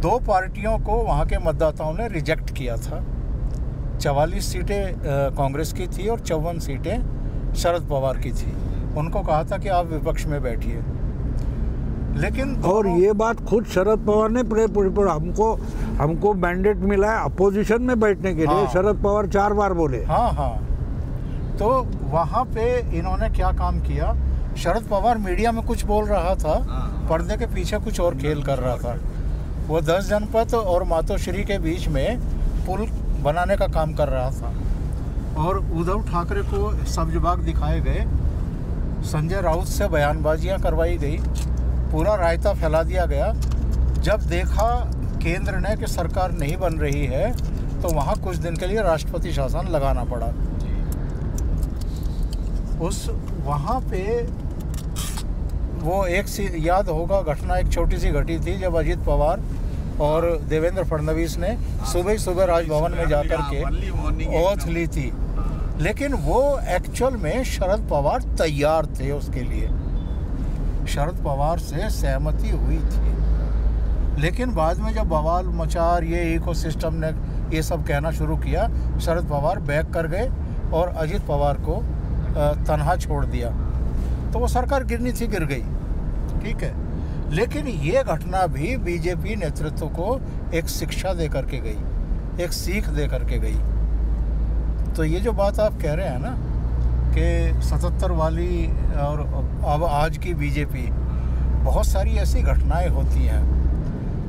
2 पार्टियों को वहाँ के मतदाताओं ने रिजेक्ट किया था। 44 सीटें कांग्रेस की थी और 54 सीटें शरद पवार की थी। उनको कहा था कि आप विपक्ष में बैठिए, लेकिन और ये बात खुद शरद पवार ने हमको मैंडेट मिला है अपोजिशन में बैठने के लिए। शरद पवार 4 बार बोले। हाँ। तो वहाँ पे इन्होंने क्या काम किया, शरद पवार मीडिया में कुछ बोल रहा था, पर्दे के पीछे कुछ और खेल कर रहा था। वो 10 जनपद और मातोश्री के बीच में पुल बनाने का काम कर रहा था और उद्धव ठाकरे को सब्ज-बाग दिखाए गए, संजय राउत से बयानबाजियां करवाई गई, पूरा रायता फैला दिया गया। जब देखा केंद्र ने कि सरकार नहीं बन रही है तो वहाँ कुछ दिन के लिए राष्ट्रपति शासन लगाना पड़ा। उस वहाँ पे वो याद होगा घटना, एक छोटी सी घटी थी जब अजित पवार और देवेंद्र फडणवीस ने सुबह राजभवन में जाकर के ओथ ली थी, लेकिन वो एक्चुअल में शरद पवार तैयार थे उसके लिए, शरद पवार से सहमति हुई थी। लेकिन बाद में जब बवाल मचार ये इकोसिस्टम ने ये सब कहना शुरू किया, शरद पवार बैक कर गए और अजित पवार को तनहा छोड़ दिया, तो वो सरकार गिरनी थी, गिर गई, ठीक है। लेकिन ये घटना भी बीजेपी नेतृत्व को एक शिक्षा दे करके गई, एक सीख दे करके गई। तो ये जो बात आप कह रहे हैं ना कि 77 वाली और अब आज की बीजेपी, बहुत सारी ऐसी घटनाएं होती हैं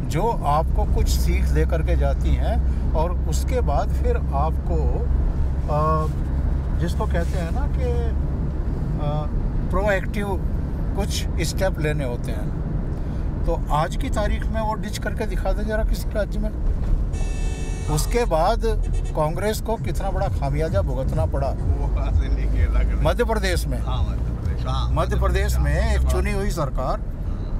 जो आपको कुछ सीख दे करके जाती हैं और उसके बाद फिर आपको जिसको कहते हैं ना कि प्रोएक्टिव कुछ स्टेप लेने होते हैं। तो आज की तारीख में वो डिच करके दिखा दें जरा किसी राज्य में। उसके बाद कांग्रेस को कितना बड़ा खामियाजा भुगतना पड़ा मध्य प्रदेश में। हाँ, मध्य प्रदेश में एक चुनी हुई सरकार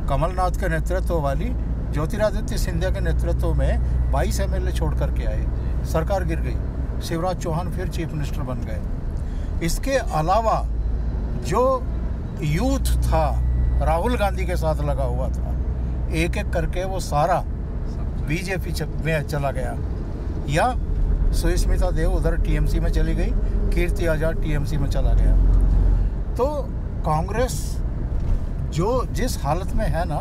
कमलनाथ के नेतृत्व वाली ज्योतिरादित्य सिंधिया के नेतृत्व में 22 MLA छोड़ करके आए, सरकार गिर गई, शिवराज चौहान फिर चीफ मिनिस्टर बन गए। इसके अलावा जो यूथ था राहुल गांधी के साथ लगा हुआ था, एक एक करके वो सारा बीजेपी में चला गया, या सुष्मिता देव उधर टीएमसी में चली गई, कीर्ति आजाद टीएमसी में चला गया। तो कांग्रेस जो जिस हालत में है ना,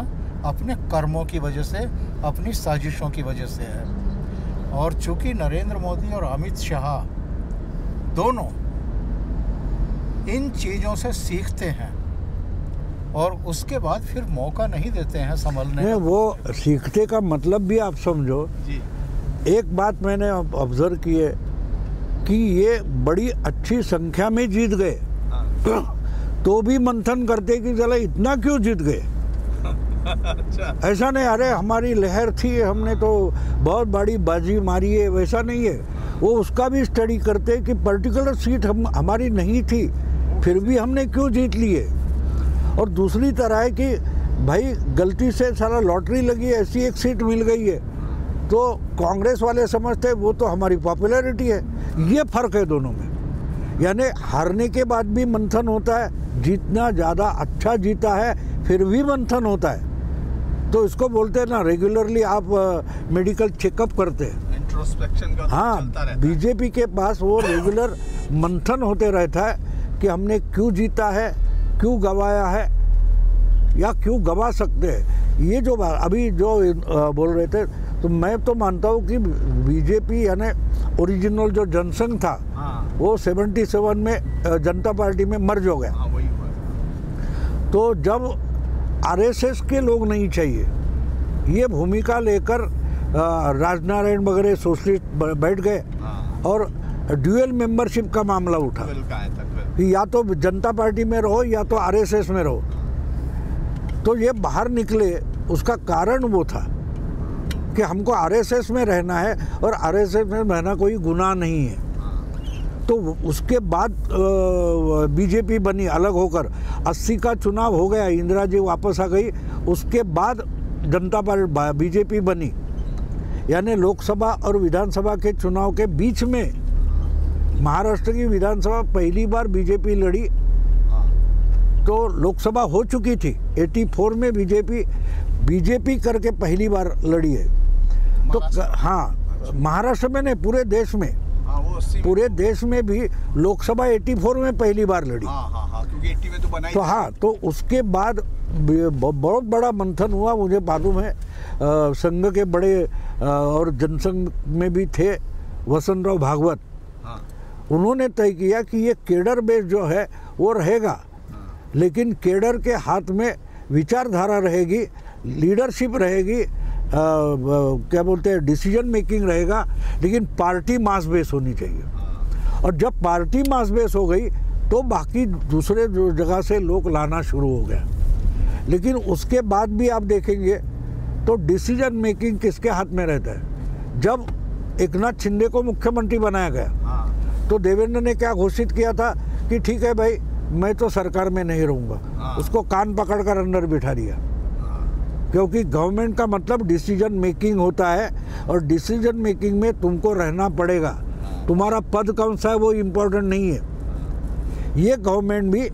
अपने कर्मों की वजह से, अपनी साजिशों की वजह से है। और चूंकि नरेंद्र मोदी और अमित शाह दोनों इन चीज़ों से सीखते हैं और उसके बाद फिर मौका नहीं देते हैं संभलने नहीं, वो सीखते का मतलब भी आप समझो जी। एक बात मैंने ऑब्जर्व की है कि ये बड़ी अच्छी संख्या में जीत गए, तो भी मंथन करते कि चला इतना क्यों जीत गए। अच्छा, ऐसा नहीं अरे हमारी लहर थी, हमने तो बहुत बड़ी बाजी मारी है, वैसा नहीं है। वो उसका भी स्टडी करते कि पर्टिकुलर सीट हमारी नहीं थी, फिर भी हमने क्यों जीत लिए। और दूसरी तरह है कि भाई गलती से सारा लॉटरी लगी, ऐसी एक सीट मिल गई है, तो कांग्रेस वाले समझते हैं वो तो हमारी पॉपुलैरिटी है। ये फ़र्क है दोनों में। यानी हारने के बाद भी मंथन होता है, जितना ज़्यादा अच्छा जीता है फिर भी मंथन होता है। तो इसको बोलते हैं ना, रेगुलरली आप मेडिकल चेकअप करते हैं, इंट्रोस्पेक्शन का हाँ। चलता रहता है। बीजेपी के पास वो रेगुलर मंथन होते रहता है कि हमने क्यों जीता है, क्यों गवाया है, या क्यों गवा सकते हैं। ये जो बात अभी जो बोल रहे थे, तो मैं तो मानता हूँ कि बीजेपी यानी ओरिजिनल जो जनसंघ था, हाँ, वो 77 में जनता पार्टी में मर्ज हो गया। हाँ, वही हुआ। तो जब आरएसएस के लोग नहीं चाहिए, ये भूमिका लेकर राजनारायण वगैरह सोशलिस्ट बैठ गए, हाँ, और ड्यूअल मेंबरशिप का मामला उठा ट्वेल्व का है तक। कि या तो जनता पार्टी में रहो या तो आरएसएस में रहो। तो ये बाहर निकले, उसका कारण वो था कि हमको आरएसएस में रहना है और आरएसएस में रहना कोई गुनाह नहीं है। तो उसके बाद बीजेपी बनी अलग होकर, 80 का चुनाव हो गया, इंदिरा जी वापस आ गई, उसके बाद जनता पार्टी बीजेपी बनी। यानी लोकसभा और विधानसभा के चुनाव के बीच में महाराष्ट्र की विधानसभा पहली बार बीजेपी लड़ी, तो लोकसभा हो चुकी थी 84 में, बीजेपी करके पहली बार लड़ी है। तो हाँ, महाराष्ट्र में नहीं, पूरे देश में, हाँ, वो 80 पूरे देश में भी लोकसभा 84 में पहली बार लड़ी। हाँ, हाँ, हाँ, क्योंकि 80 में तो बनाई तो हाँ, तो उसके बाद बहुत बड़ा मंथन हुआ। मुझे मालूम है संघ के बड़े और जनसंघ में भी थे वसंतराव भागवत, हाँ, उन्होंने तय किया कि ये केडर बेस जो है वो रहेगा, लेकिन केडर के हाथ में विचारधारा रहेगी, लीडरशिप रहेगी, क्या बोलते हैं, डिसीजन मेकिंग रहेगा, लेकिन पार्टी मास बेस होनी चाहिए। और जब पार्टी मास बेस हो गई तो बाकी दूसरे जो जगह से लोग लाना शुरू हो गया। लेकिन उसके बाद भी आप देखेंगे तो डिसीजन मेकिंग किसके हाथ में रहता है। जब एकनाथ शिंदे को मुख्यमंत्री बनाया गया, हाँ, तो देवेंद्र ने क्या घोषित किया था कि ठीक है भाई, मैं तो सरकार में नहीं रहूँगा। हाँ। उसको कान पकड़कर अंदर बिठा दिया, क्योंकि गवर्नमेंट का मतलब डिसीजन मेकिंग होता है, और डिसीजन मेकिंग में तुमको रहना पड़ेगा। तुम्हारा पद कौन सा है वो इम्पोर्टेंट नहीं है। ये गवर्नमेंट भी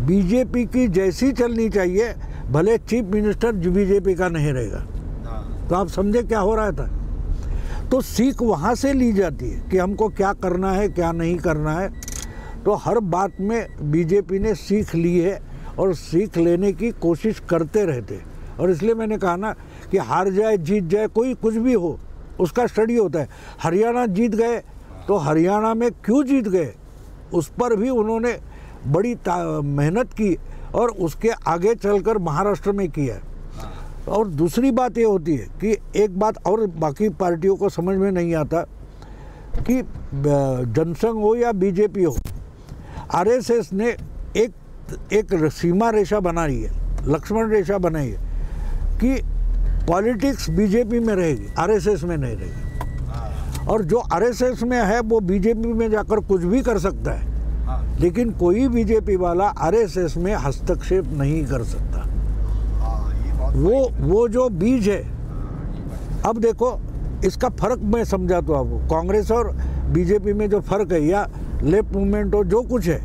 बीजेपी की जैसी चलनी चाहिए, भले चीफ मिनिस्टर बीजेपी का नहीं रहेगा। हाँ, तो आप समझे क्या हो रहा था। तो सीख वहाँ से ली जाती है कि हमको क्या करना है, क्या नहीं करना है। तो हर बात में बीजेपी ने सीख ली है और सीख लेने की कोशिश करते रहते। और इसलिए मैंने कहा ना कि हार जाए जीत जाए, कोई कुछ भी हो, उसका स्टडी होता है। हरियाणा जीत गए तो हरियाणा में क्यों जीत गए, उस पर भी उन्होंने बड़ी मेहनत की, और उसके आगे चलकर महाराष्ट्र में किया है। और दूसरी बात ये होती है कि एक बात और बाकी पार्टियों को समझ में नहीं आता कि जनसंघ हो या बीजेपी हो, आरएसएस ने एक सीमा रेखा बनाई है, लक्ष्मण रेखा बनाई है कि पॉलिटिक्स बीजेपी में रहेगी, आरएसएस में नहीं रहेगी। और जो आरएसएस में है वो बीजेपी में जाकर कुछ भी कर सकता है। लेकिन कोई बीजेपी वाला आरएसएस में हस्तक्षेप नहीं कर सकता। हाँ, ये बहुत वो जो बीज है, अब देखो इसका फर्क मैं समझाता हूँ आपको। कांग्रेस और बीजेपी में जो फर्क है, या लेफ्ट मूवमेंट हो जो कुछ है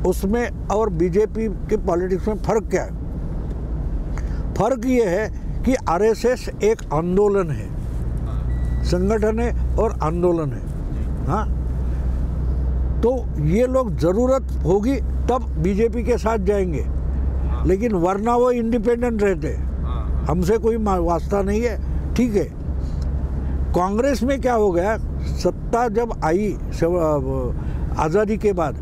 उसमें और बीजेपी के पॉलिटिक्स में फर्क क्या है? फर्क ये है कि आरएसएस एक आंदोलन है, संगठन है और आंदोलन है। हाँ, तो ये लोग जरूरत होगी तब बीजेपी के साथ जाएंगे, लेकिन वरना वो इंडिपेंडेंट रहते, हमसे कोई वास्ता नहीं है। ठीक है, कांग्रेस में क्या हो गया, सत्ता जब आई आज़ादी के बाद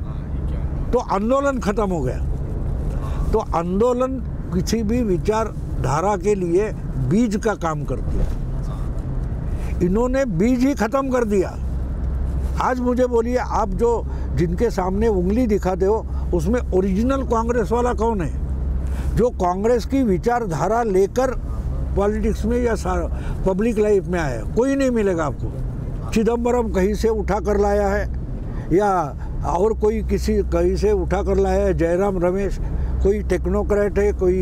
तो आंदोलन खत्म हो गया। तो आंदोलन किसी भी विचारधारा के लिए बीज का काम करती है। इन्होंने बीज ही खत्म कर दिया। आज मुझे बोलिए, आप जो जिनके सामने उंगली दिखाते हो उसमें ओरिजिनल कांग्रेस वाला कौन है, जो कांग्रेस की विचारधारा लेकर पॉलिटिक्स में या पब्लिक लाइफ में आया? कोई नहीं मिलेगा आपको। चिदम्बरम कहीं से उठा कर लाया है, या और कोई कहीं से उठा कर लाया है, जयराम रमेश कोई टेक्नोक्रेट है, कोई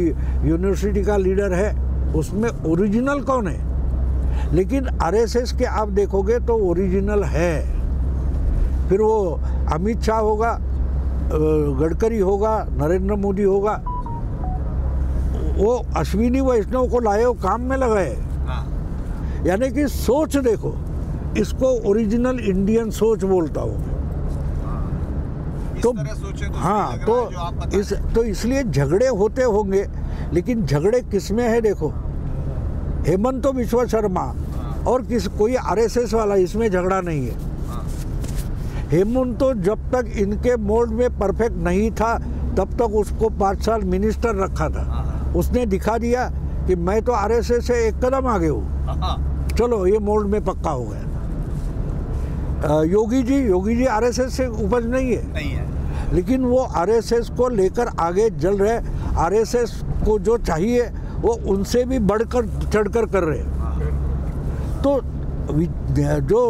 यूनिवर्सिटी का लीडर है, उसमें ओरिजिनल कौन है? लेकिन आरएसएस के आप देखोगे तो ओरिजिनल है। फिर वो अमित शाह होगा, गडकरी होगा, नरेंद्र मोदी होगा, वो अश्विनी वैष्णव को लाए, वो काम में लगाए। यानी कि सोच देखो, इसको ओरिजिनल इंडियन सोच बोलता हूँ। तो हाँ, तो इसलिए झगड़े होते होंगे, लेकिन झगड़े किस में है? देखो, हेमंत तो विश्व शर्मा और कोई आरएसएस वाला इसमें झगड़ा नहीं है। हेमंत तो जब तक इनके मोड में परफेक्ट नहीं था तब तक उसको 5 साल मिनिस्टर रखा था। उसने दिखा दिया कि मैं तो आरएसएस से एक कदम आगे हूँ, चलो ये मोड में पक्का हो गया। योगी जी आरएसएस से उपज नहीं है, लेकिन वो आरएसएस को लेकर आगे चल रहे। आरएसएस को जो चाहिए वो उनसे भी बढ़कर चढ़कर कर रहे हैं। तो जो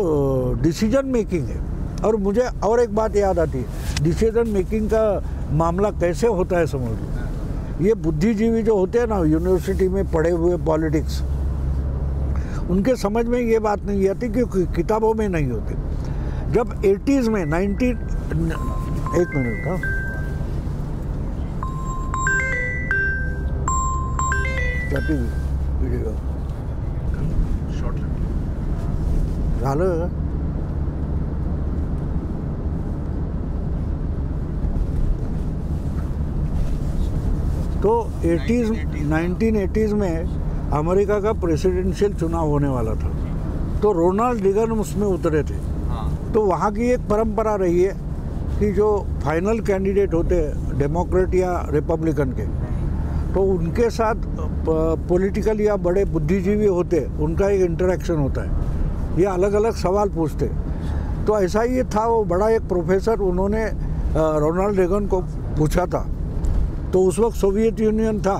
डिसीजन मेकिंग है, और मुझे और एक बात याद आती है, डिसीजन मेकिंग का मामला कैसे होता है समझ लो। ये बुद्धिजीवी जो होते हैं ना, यूनिवर्सिटी में पढ़े हुए पॉलिटिक्स, उनके समझ में ये बात नहीं आती क्योंकि किताबों में नहीं होती। जब 80s में एक मिनट था, झालं तो 1980s में अमेरिका का प्रेसिडेंशियल चुनाव होने वाला था, तो रोनाल्ड रीगन उसमें उतरे थे। तो वहाँ की एक परंपरा रही है कि जो फाइनल कैंडिडेट होते हैं डेमोक्रेट या रिपब्लिकन के, तो उनके साथ पॉलिटिकल या बड़े बुद्धिजीवी होते, उनका एक इंटरेक्शन होता है, ये अलग अलग सवाल पूछते। तो ऐसा ही था, वो बड़ा एक प्रोफेसर, उन्होंने रोनाल्ड रीगन को पूछा था, तो उस वक्त सोवियत यूनियन था,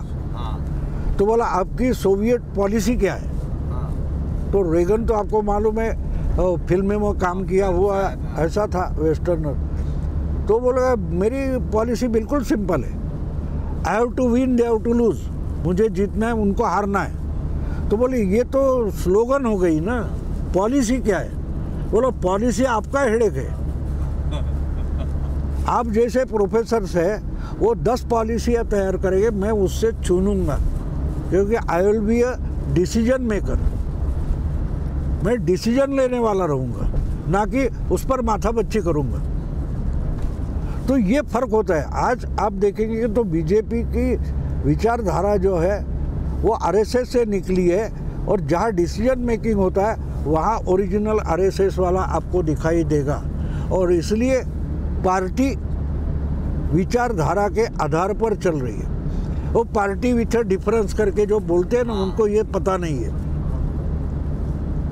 तो बोला आपकी सोवियत पॉलिसी क्या है? तो रेगन तो आपको मालूम है फिल्म में काम किया हुआ ऐसा था वेस्टर्नर। तो बोला मेरी पॉलिसी बिल्कुल सिंपल है, I have to win they have to lose, मुझे जीतना है उनको हारना है। तो बोले ये तो स्लोगन हो गई ना, पॉलिसी क्या है? बोलो पॉलिसी आपका हेडेक है। आप जैसे प्रोफेसर से वो 10 पॉलिसियाँ तैयार करेंगे, मैं उससे चुनूंगा, क्योंकि I will be a decision maker, मैं डिसीजन लेने वाला रहूँगा, ना कि उस पर माथापच्ची करूँगा। तो ये फर्क होता है। आज आप देखेंगे तो बीजेपी की विचारधारा जो है वो आरएसएस से निकली है, और जहाँ डिसीजन मेकिंग होता है वहाँ ओरिजिनल आरएसएस वाला आपको दिखाई देगा। और इसलिए पार्टी विचारधारा के आधार पर चल रही है। वो पार्टी विथ डिफरेंस करके जो बोलते हैं ना, उनको ये पता नहीं है,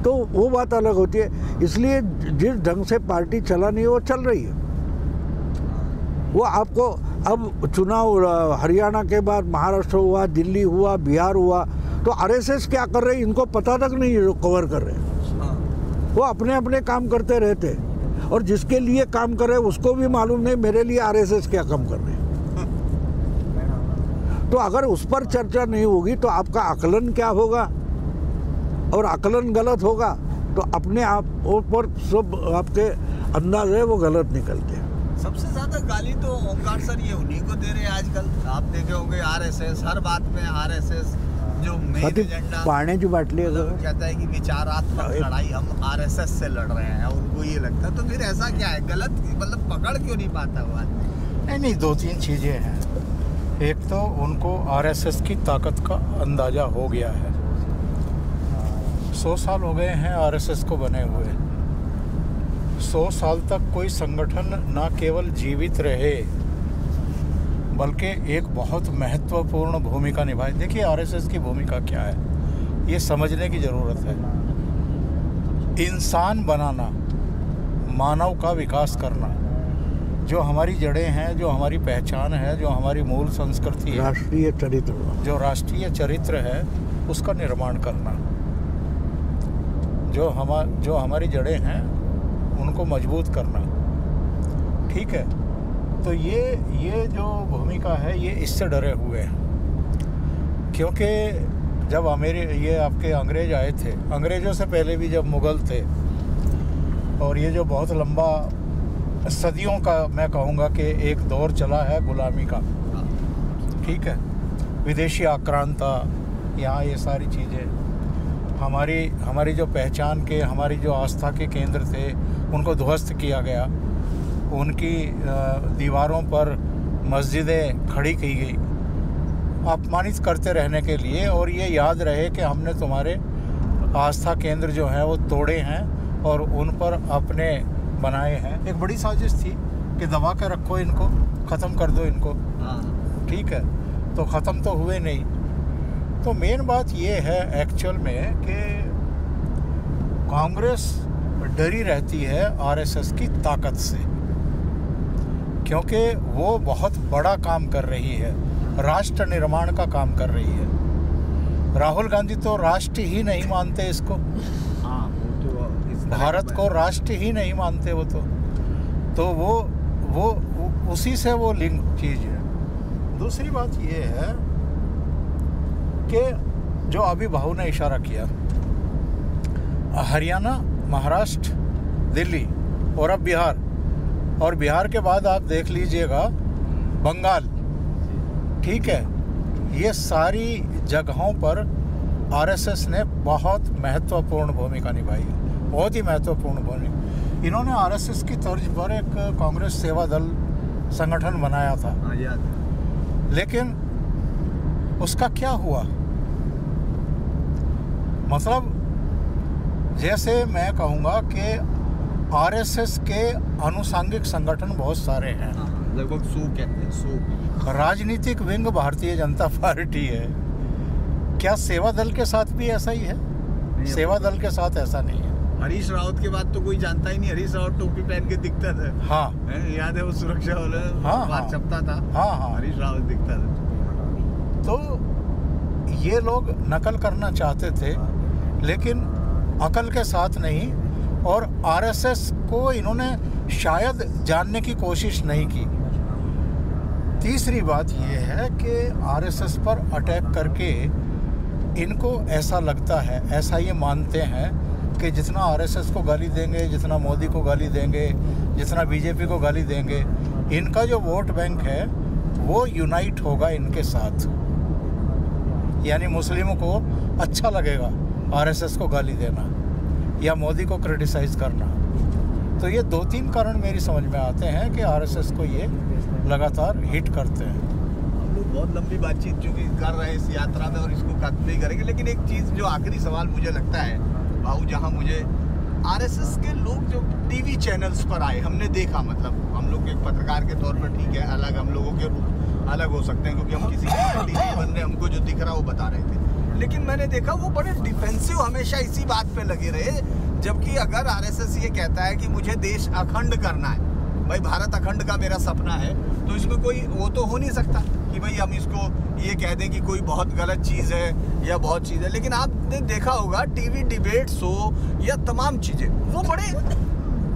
तो वो बात अलग होती है। इसलिए जिस ढंग से पार्टी चलानी है वो चल रही है। वो आपको अब चुनाव हरियाणा के बाद महाराष्ट्र हुआ, दिल्ली हुआ, बिहार हुआ, तो आरएसएस क्या कर रहे हैं इनको पता तक नहीं है, जो कवर कर रहे हैं। वो अपने अपने काम करते रहते, और जिसके लिए काम कर रहे हैं उसको भी मालूम नहीं मेरे लिए आरएसएस क्या काम कर रहे हैं। तो अगर उस पर चर्चा नहीं होगी तो आपका आकलन क्या होगा, और आकलन गलत होगा तो अपने आप ऊपर सब आपके अंदाज है वो गलत निकलते हैं। सबसे ज्यादा गाली तो ओंकार सर ये उन्हीं को दे रहे हैं आजकल। आप देखे होंगे आरएसएस, हर बात में आरएसएस जो मेन एजेंडा पानी बाटली कहता है कि विचारात्मक लड़ाई हम आरएसएस से लड़ रहे हैं, उनको ये लगता है। तो फिर ऐसा क्या है, गलत मतलब पकड़ क्यों नहीं पाता वो आदमी? नहीं, 2-3 चीज़ें हैं। एक तो उनको आरएसएस की ताकत का अंदाज़ा हो गया है। 100 साल हो गए हैं आरएसएस को बने हुए। 100 साल तक कोई संगठन ना केवल जीवित रहे बल्कि एक बहुत महत्वपूर्ण भूमिका निभाए। देखिए आरएसएस की भूमिका क्या है ये समझने की ज़रूरत है। इंसान बनाना, मानव का विकास करना, जो हमारी जड़ें हैं, जो हमारी पहचान है, जो हमारी मूल संस्कृति है, राष्ट्रीय चरित्र, जो राष्ट्रीय चरित्र है उसका निर्माण करना, जो हमारी जड़ें हैं उनको मजबूत करना। ठीक है, तो ये जो भूमिका है ये इससे डरे हुए हैं क्योंकि जब ये आपके अंग्रेज आए थे, अंग्रेज़ों से पहले भी जब मुग़ल थे, और ये जो बहुत लंबा सदियों का मैं कहूँगा कि एक दौर चला है गुलामी का। ठीक है, विदेशी आक्रांता, यहाँ ये सारी चीज़ें हमारी जो पहचान के, हमारी जो आस्था के केंद्र थे उनको ध्वस्त किया गया। उनकी दीवारों पर मस्जिदें खड़ी की गई अपमानित करते रहने के लिए, और ये याद रहे कि हमने तुम्हारे आस्था केंद्र जो हैं वो तोड़े हैं और उन पर अपने बनाए हैं। एक बड़ी साजिश थी कि दबा के रखो इनको, ख़त्म कर दो इनको। ठीक है, तो ख़त्म तो हुए नहीं। तो मेन बात ये है एक्चुअल में कि कांग्रेस डरी रहती है आरएसएस की ताकत से, क्योंकि वो बहुत बड़ा काम कर रही है, राष्ट्र निर्माण का काम कर रही है। राहुल गांधी तो राष्ट्र ही नहीं मानते इसको, भारत को राष्ट्र ही नहीं मानते वो तो वो उसी से वो लिंक चीज़ है। दूसरी बात ये है कि जो अभी भाऊ ने इशारा किया, हरियाणा, महाराष्ट्र, दिल्ली और अब बिहार, और बिहार के बाद आप देख लीजिएगा बंगाल। ठीक है, ये सारी जगहों पर आरएसएस ने बहुत महत्वपूर्ण भूमिका निभाई है, बहुत ही महत्वपूर्ण भूमिका। इन्होंने आरएसएस की तर्ज पर एक कांग्रेस सेवा दल संगठन बनाया था, लेकिन उसका क्या हुआ? मतलब जैसे मैं कहूँगा कि आरएसएस के अनुसांगिक संगठन बहुत सारे हैं, लगभग 100 कहते हैं, 100। राजनीतिक विंग भारतीय जनता पार्टी है। क्या सेवा दल के साथ भी ऐसा ही है? सेवा दल के साथ ऐसा नहीं है। हरीश रावत के बाद तो कोई जानता ही नहीं। हरीश रावत टोपी पहन के दिखता था। हाँ, याद है वो सुरक्षा वाले हाँ, चपता था। हाँ, हरीश रावत दिखता था। तो ये लोग नकल करना चाहते थे लेकिन अकल के साथ नहीं, और आरएसएस को इन्होंने शायद जानने की कोशिश नहीं की। तीसरी बात ये है कि आरएसएस पर अटैक करके इनको ऐसा लगता है, ऐसा ये मानते हैं कि जितना आरएसएस को गाली देंगे, जितना मोदी को गाली देंगे, जितना बीजेपी को गाली देंगे, इनका जो वोट बैंक है वो यूनाइट होगा इनके साथ। यानी मुस्लिमों को अच्छा लगेगा आरएसएस को गाली देना या मोदी को क्रिटिसाइज़ करना। तो ये 2-3 कारण मेरी समझ में आते हैं कि आरएसएस को ये लगातार हिट करते हैं। हम लोग बहुत लंबी बातचीत चूँकि कर रहे हैं इस यात्रा में और इसको खत्म नहीं करेंगे, लेकिन एक चीज़ जो आखिरी सवाल मुझे लगता है भाऊ, जहाँ मुझे आरएसएस के लोग जो टीवी चैनल्स पर आए, हमने देखा, मतलब हम लोग एक पत्रकार के तौर पर ठीक है, अलग हम लोगों के रूप अलग हो सकते हैं क्योंकि हम किसी टीवी बन रहे, हमको जो दिख रहा वो बता रहे थे, लेकिन मैंने देखा वो बड़े डिफेंसिव हमेशा इसी बात पे लगे रहे। जबकि अगर आरएसएस ये कहता है कि मुझे देश अखंड करना है, भाई भारत अखंड का मेरा सपना है, तो इसमें कोई वो तो हो नहीं सकता कि भाई हम इसको ये कह दें कि कोई बहुत गलत चीज़ है या बहुत चीज़ है। लेकिन आपने देखा होगा टीवी डिबेट्स हो या तमाम चीज़ें, वो बड़े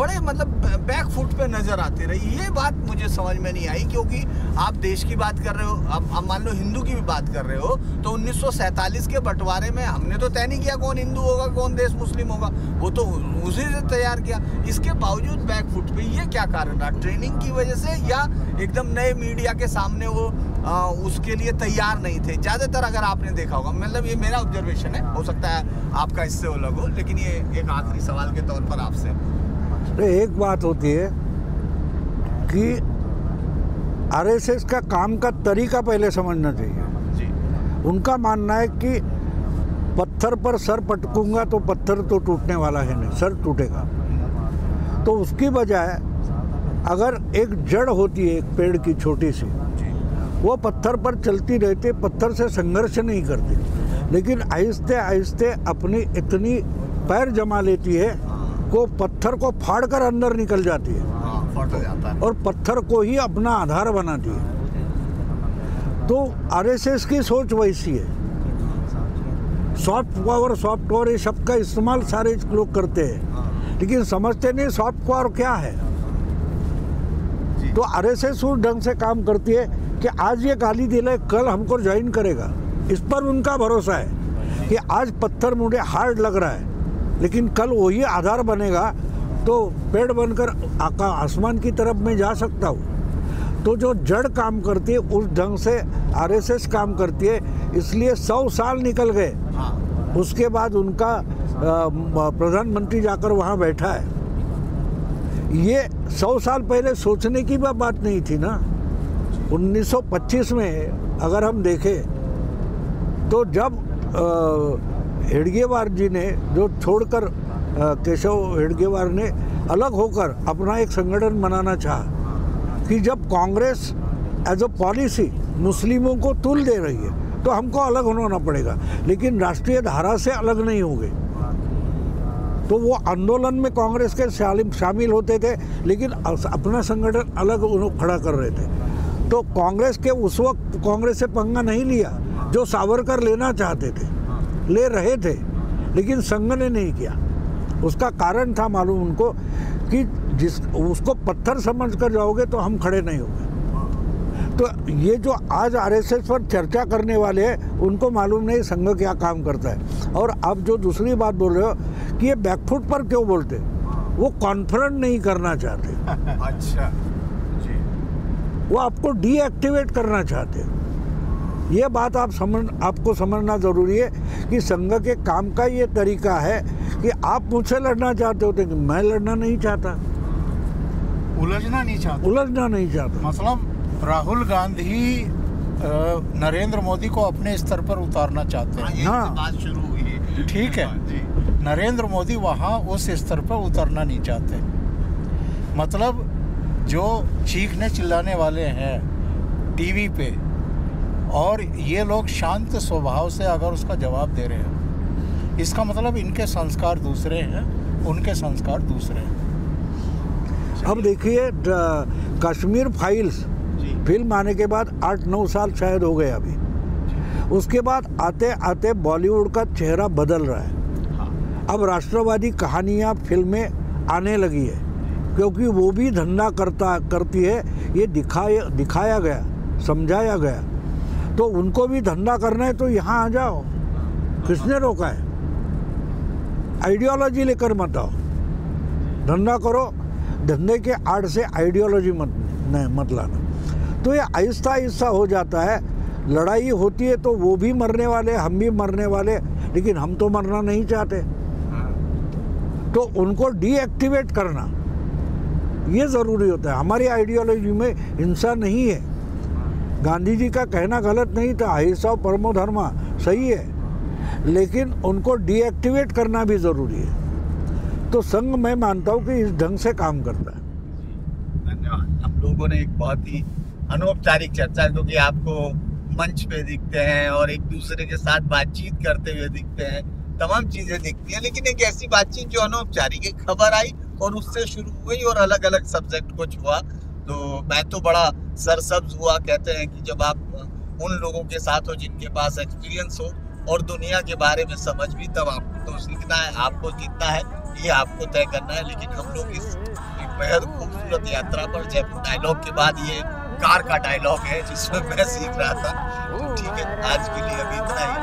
बड़े मतलब बैक फुट पे नजर आते रहे। ये बात मुझे समझ में नहीं आई, क्योंकि आप देश की बात कर रहे हो, आप मान लो हिंदू की भी बात कर रहे हो, तो 1947 के बंटवारे में हमने तो तय नहीं किया कौन हिंदू होगा कौन देश मुस्लिम होगा, वो तो उसी से तैयार किया। इसके बावजूद बैक फुट पे ये क्या कारण रहा? ट्रेनिंग की वजह से या एकदम नए मीडिया के सामने वो उसके लिए तैयार नहीं थे? ज़्यादातर अगर आपने देखा होगा, मतलब ये मेरा ऑब्जर्वेशन है, हो सकता है आपका इससे अलग हो, लेकिन ये एक आखिरी सवाल के तौर पर आपसे। एक बात होती है कि आरएसएस का काम का तरीका पहले समझना चाहिए जी। उनका मानना है कि पत्थर पर सर पटकूंगा तो पत्थर तो टूटने वाला है नहीं, सर टूटेगा। तो उसकी बजाय अगर एक जड़ होती है एक पेड़ की छोटी सी, वो पत्थर पर चलती रहती, पत्थर से संघर्ष नहीं करती, लेकिन आहिस्ते आहिस्ते अपनी इतनी पैर जमा लेती है को पत्थर को फाड़कर अंदर निकल जाती है, फट जाता है, और पत्थर को ही अपना आधार बनाती है। तो आरएसएस की सोच वैसी है। सॉफ्ट पावर ये शब्द का इस्तेमाल सारे लोग करते हैं, लेकिन समझते नहीं सॉफ्ट पावर क्या है। तो आरएसएस उस ढंग से काम करती है कि आज ये गाली दिला, कल हमको ज्वाइन करेगा, इस पर उनका भरोसा है कि आज पत्थर मुझे हार्ड लग रहा है, लेकिन कल वही आधार बनेगा तो पेड़ बनकर आसमान की तरफ मैं जा सकता हूँ। तो जो जड़ काम करती है उस ढंग से आरएसएस काम करती है, इसलिए 100 साल निकल गए। उसके बाद उनका प्रधानमंत्री जाकर वहाँ बैठा है। ये 100 साल पहले सोचने की बात नहीं थी ना। 1925 में अगर हम देखें तो जब हेडगेवार जी ने जो छोड़कर केशव हेडगेवार ने अलग होकर अपना एक संगठन बनाना चाहा कि जब कांग्रेस एज अ पॉलिसी मुस्लिमों को तुल दे रही है तो हमको अलग होना पड़ेगा, लेकिन राष्ट्रीय धारा से अलग नहीं होंगे। तो वो आंदोलन में कांग्रेस के शामिल होते थे, लेकिन अपना संगठन अलग खड़ा कर रहे थे। तो कांग्रेस के उस वक्त कांग्रेस से पंगा नहीं लिया जो सावरकर लेना चाहते थे, ले रहे थे, लेकिन संघ ने नहीं किया। उसका कारण था मालूम उनको कि उसको पत्थर समझ कर जाओगे तो हम खड़े नहीं होंगे। तो ये जो आज आरएसएस पर चर्चा करने वाले हैं उनको मालूम नहीं संघ क्या काम करता है। और अब जो दूसरी बात बोल रहे हो कि ये बैकफुट पर क्यों बोलते, वो कॉन्फ्रंट नहीं करना चाहते। अच्छा जी, वो आपको डीएक्टिवेट करना चाहते हैं। ये बात आपको समझना ज़रूरी है कि संघ के काम का ये तरीका है कि आप मुझसे लड़ना चाहते होते कि मैं लड़ना नहीं चाहता, उलझना नहीं चाहता। मतलब राहुल गांधी नरेंद्र मोदी को अपने स्तर पर उतारना चाहते हैं। हाँ, बात शुरू हुई है। ठीक है जी। नरेंद्र मोदी वहाँ उस स्तर पर उतरना नहीं चाहते। मतलब जो चीखने चिल्लाने वाले हैं टीवी पे, और ये लोग शांत स्वभाव से अगर उसका जवाब दे रहे हैं, इसका मतलब इनके संस्कार दूसरे हैं, उनके संस्कार दूसरे हैं। अब देखिए कश्मीर फाइल्स फिल्म आने के बाद 8-9 साल शायद हो गए अभी, उसके बाद आते आते बॉलीवुड का चेहरा बदल रहा है। अब राष्ट्रवादी कहानियाँ फिल्में आने लगी है, क्योंकि वो भी धंधा करती है, ये दिखाया गया, समझाया गया। तो उनको भी धंधा करना है तो यहाँ आ जाओ, किसने रोका है? आइडियोलॉजी लेकर मत आओ, धंधा करो, धंधे के आड़ से आइडियोलॉजी मत लाना। तो ये आहिस्ता आहिस्ता हो जाता है। लड़ाई होती है तो वो भी मरने वाले, हम भी मरने वाले, लेकिन हम तो मरना नहीं चाहते। तो उनको डीएक्टिवेट करना ये ज़रूरी होता है। हमारी आइडियोलॉजी में हिंसा नहीं है। गांधी जी का कहना गलत नहीं था, अहिंसा परमो धर्मा सही है, लेकिन उनको डीएक्टिवेट करना भी ज़रूरी है। तो संघ मैं मानता हूँ कि इस ढंग से काम करता है। धन्यवाद। हम लोगों ने एक बहुत ही अनौपचारिक चर्चा, क्योंकि आपको मंच पे दिखते हैं और एक दूसरे के साथ बातचीत करते हुए दिखते हैं, तमाम चीजें दिखती हैं, लेकिन एक ऐसी बातचीत जो अनौपचारिक, एक खबर आई और उससे शुरू हुई और अलग अलग सब्जेक्ट कुछ हुआ। तो मैं तो बड़ा सरसब्ज हुआ। कहते हैं कि जब आप उन लोगों के साथ हो जिनके पास एक्सपीरियंस हो और दुनिया के बारे में समझ भी, तब आपको तो सीखना है, आपको जीतना है। ये आपको तय करना है। लेकिन हम लोग इस एक बेहद खूबसूरत यात्रा पर जयपुर डायलॉग के बाद ये कार का डायलॉग है जिसमें मैं सीख रहा था। तो ठीक है, आज के लिए अभी इतना ही।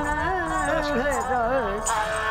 नमस्कार।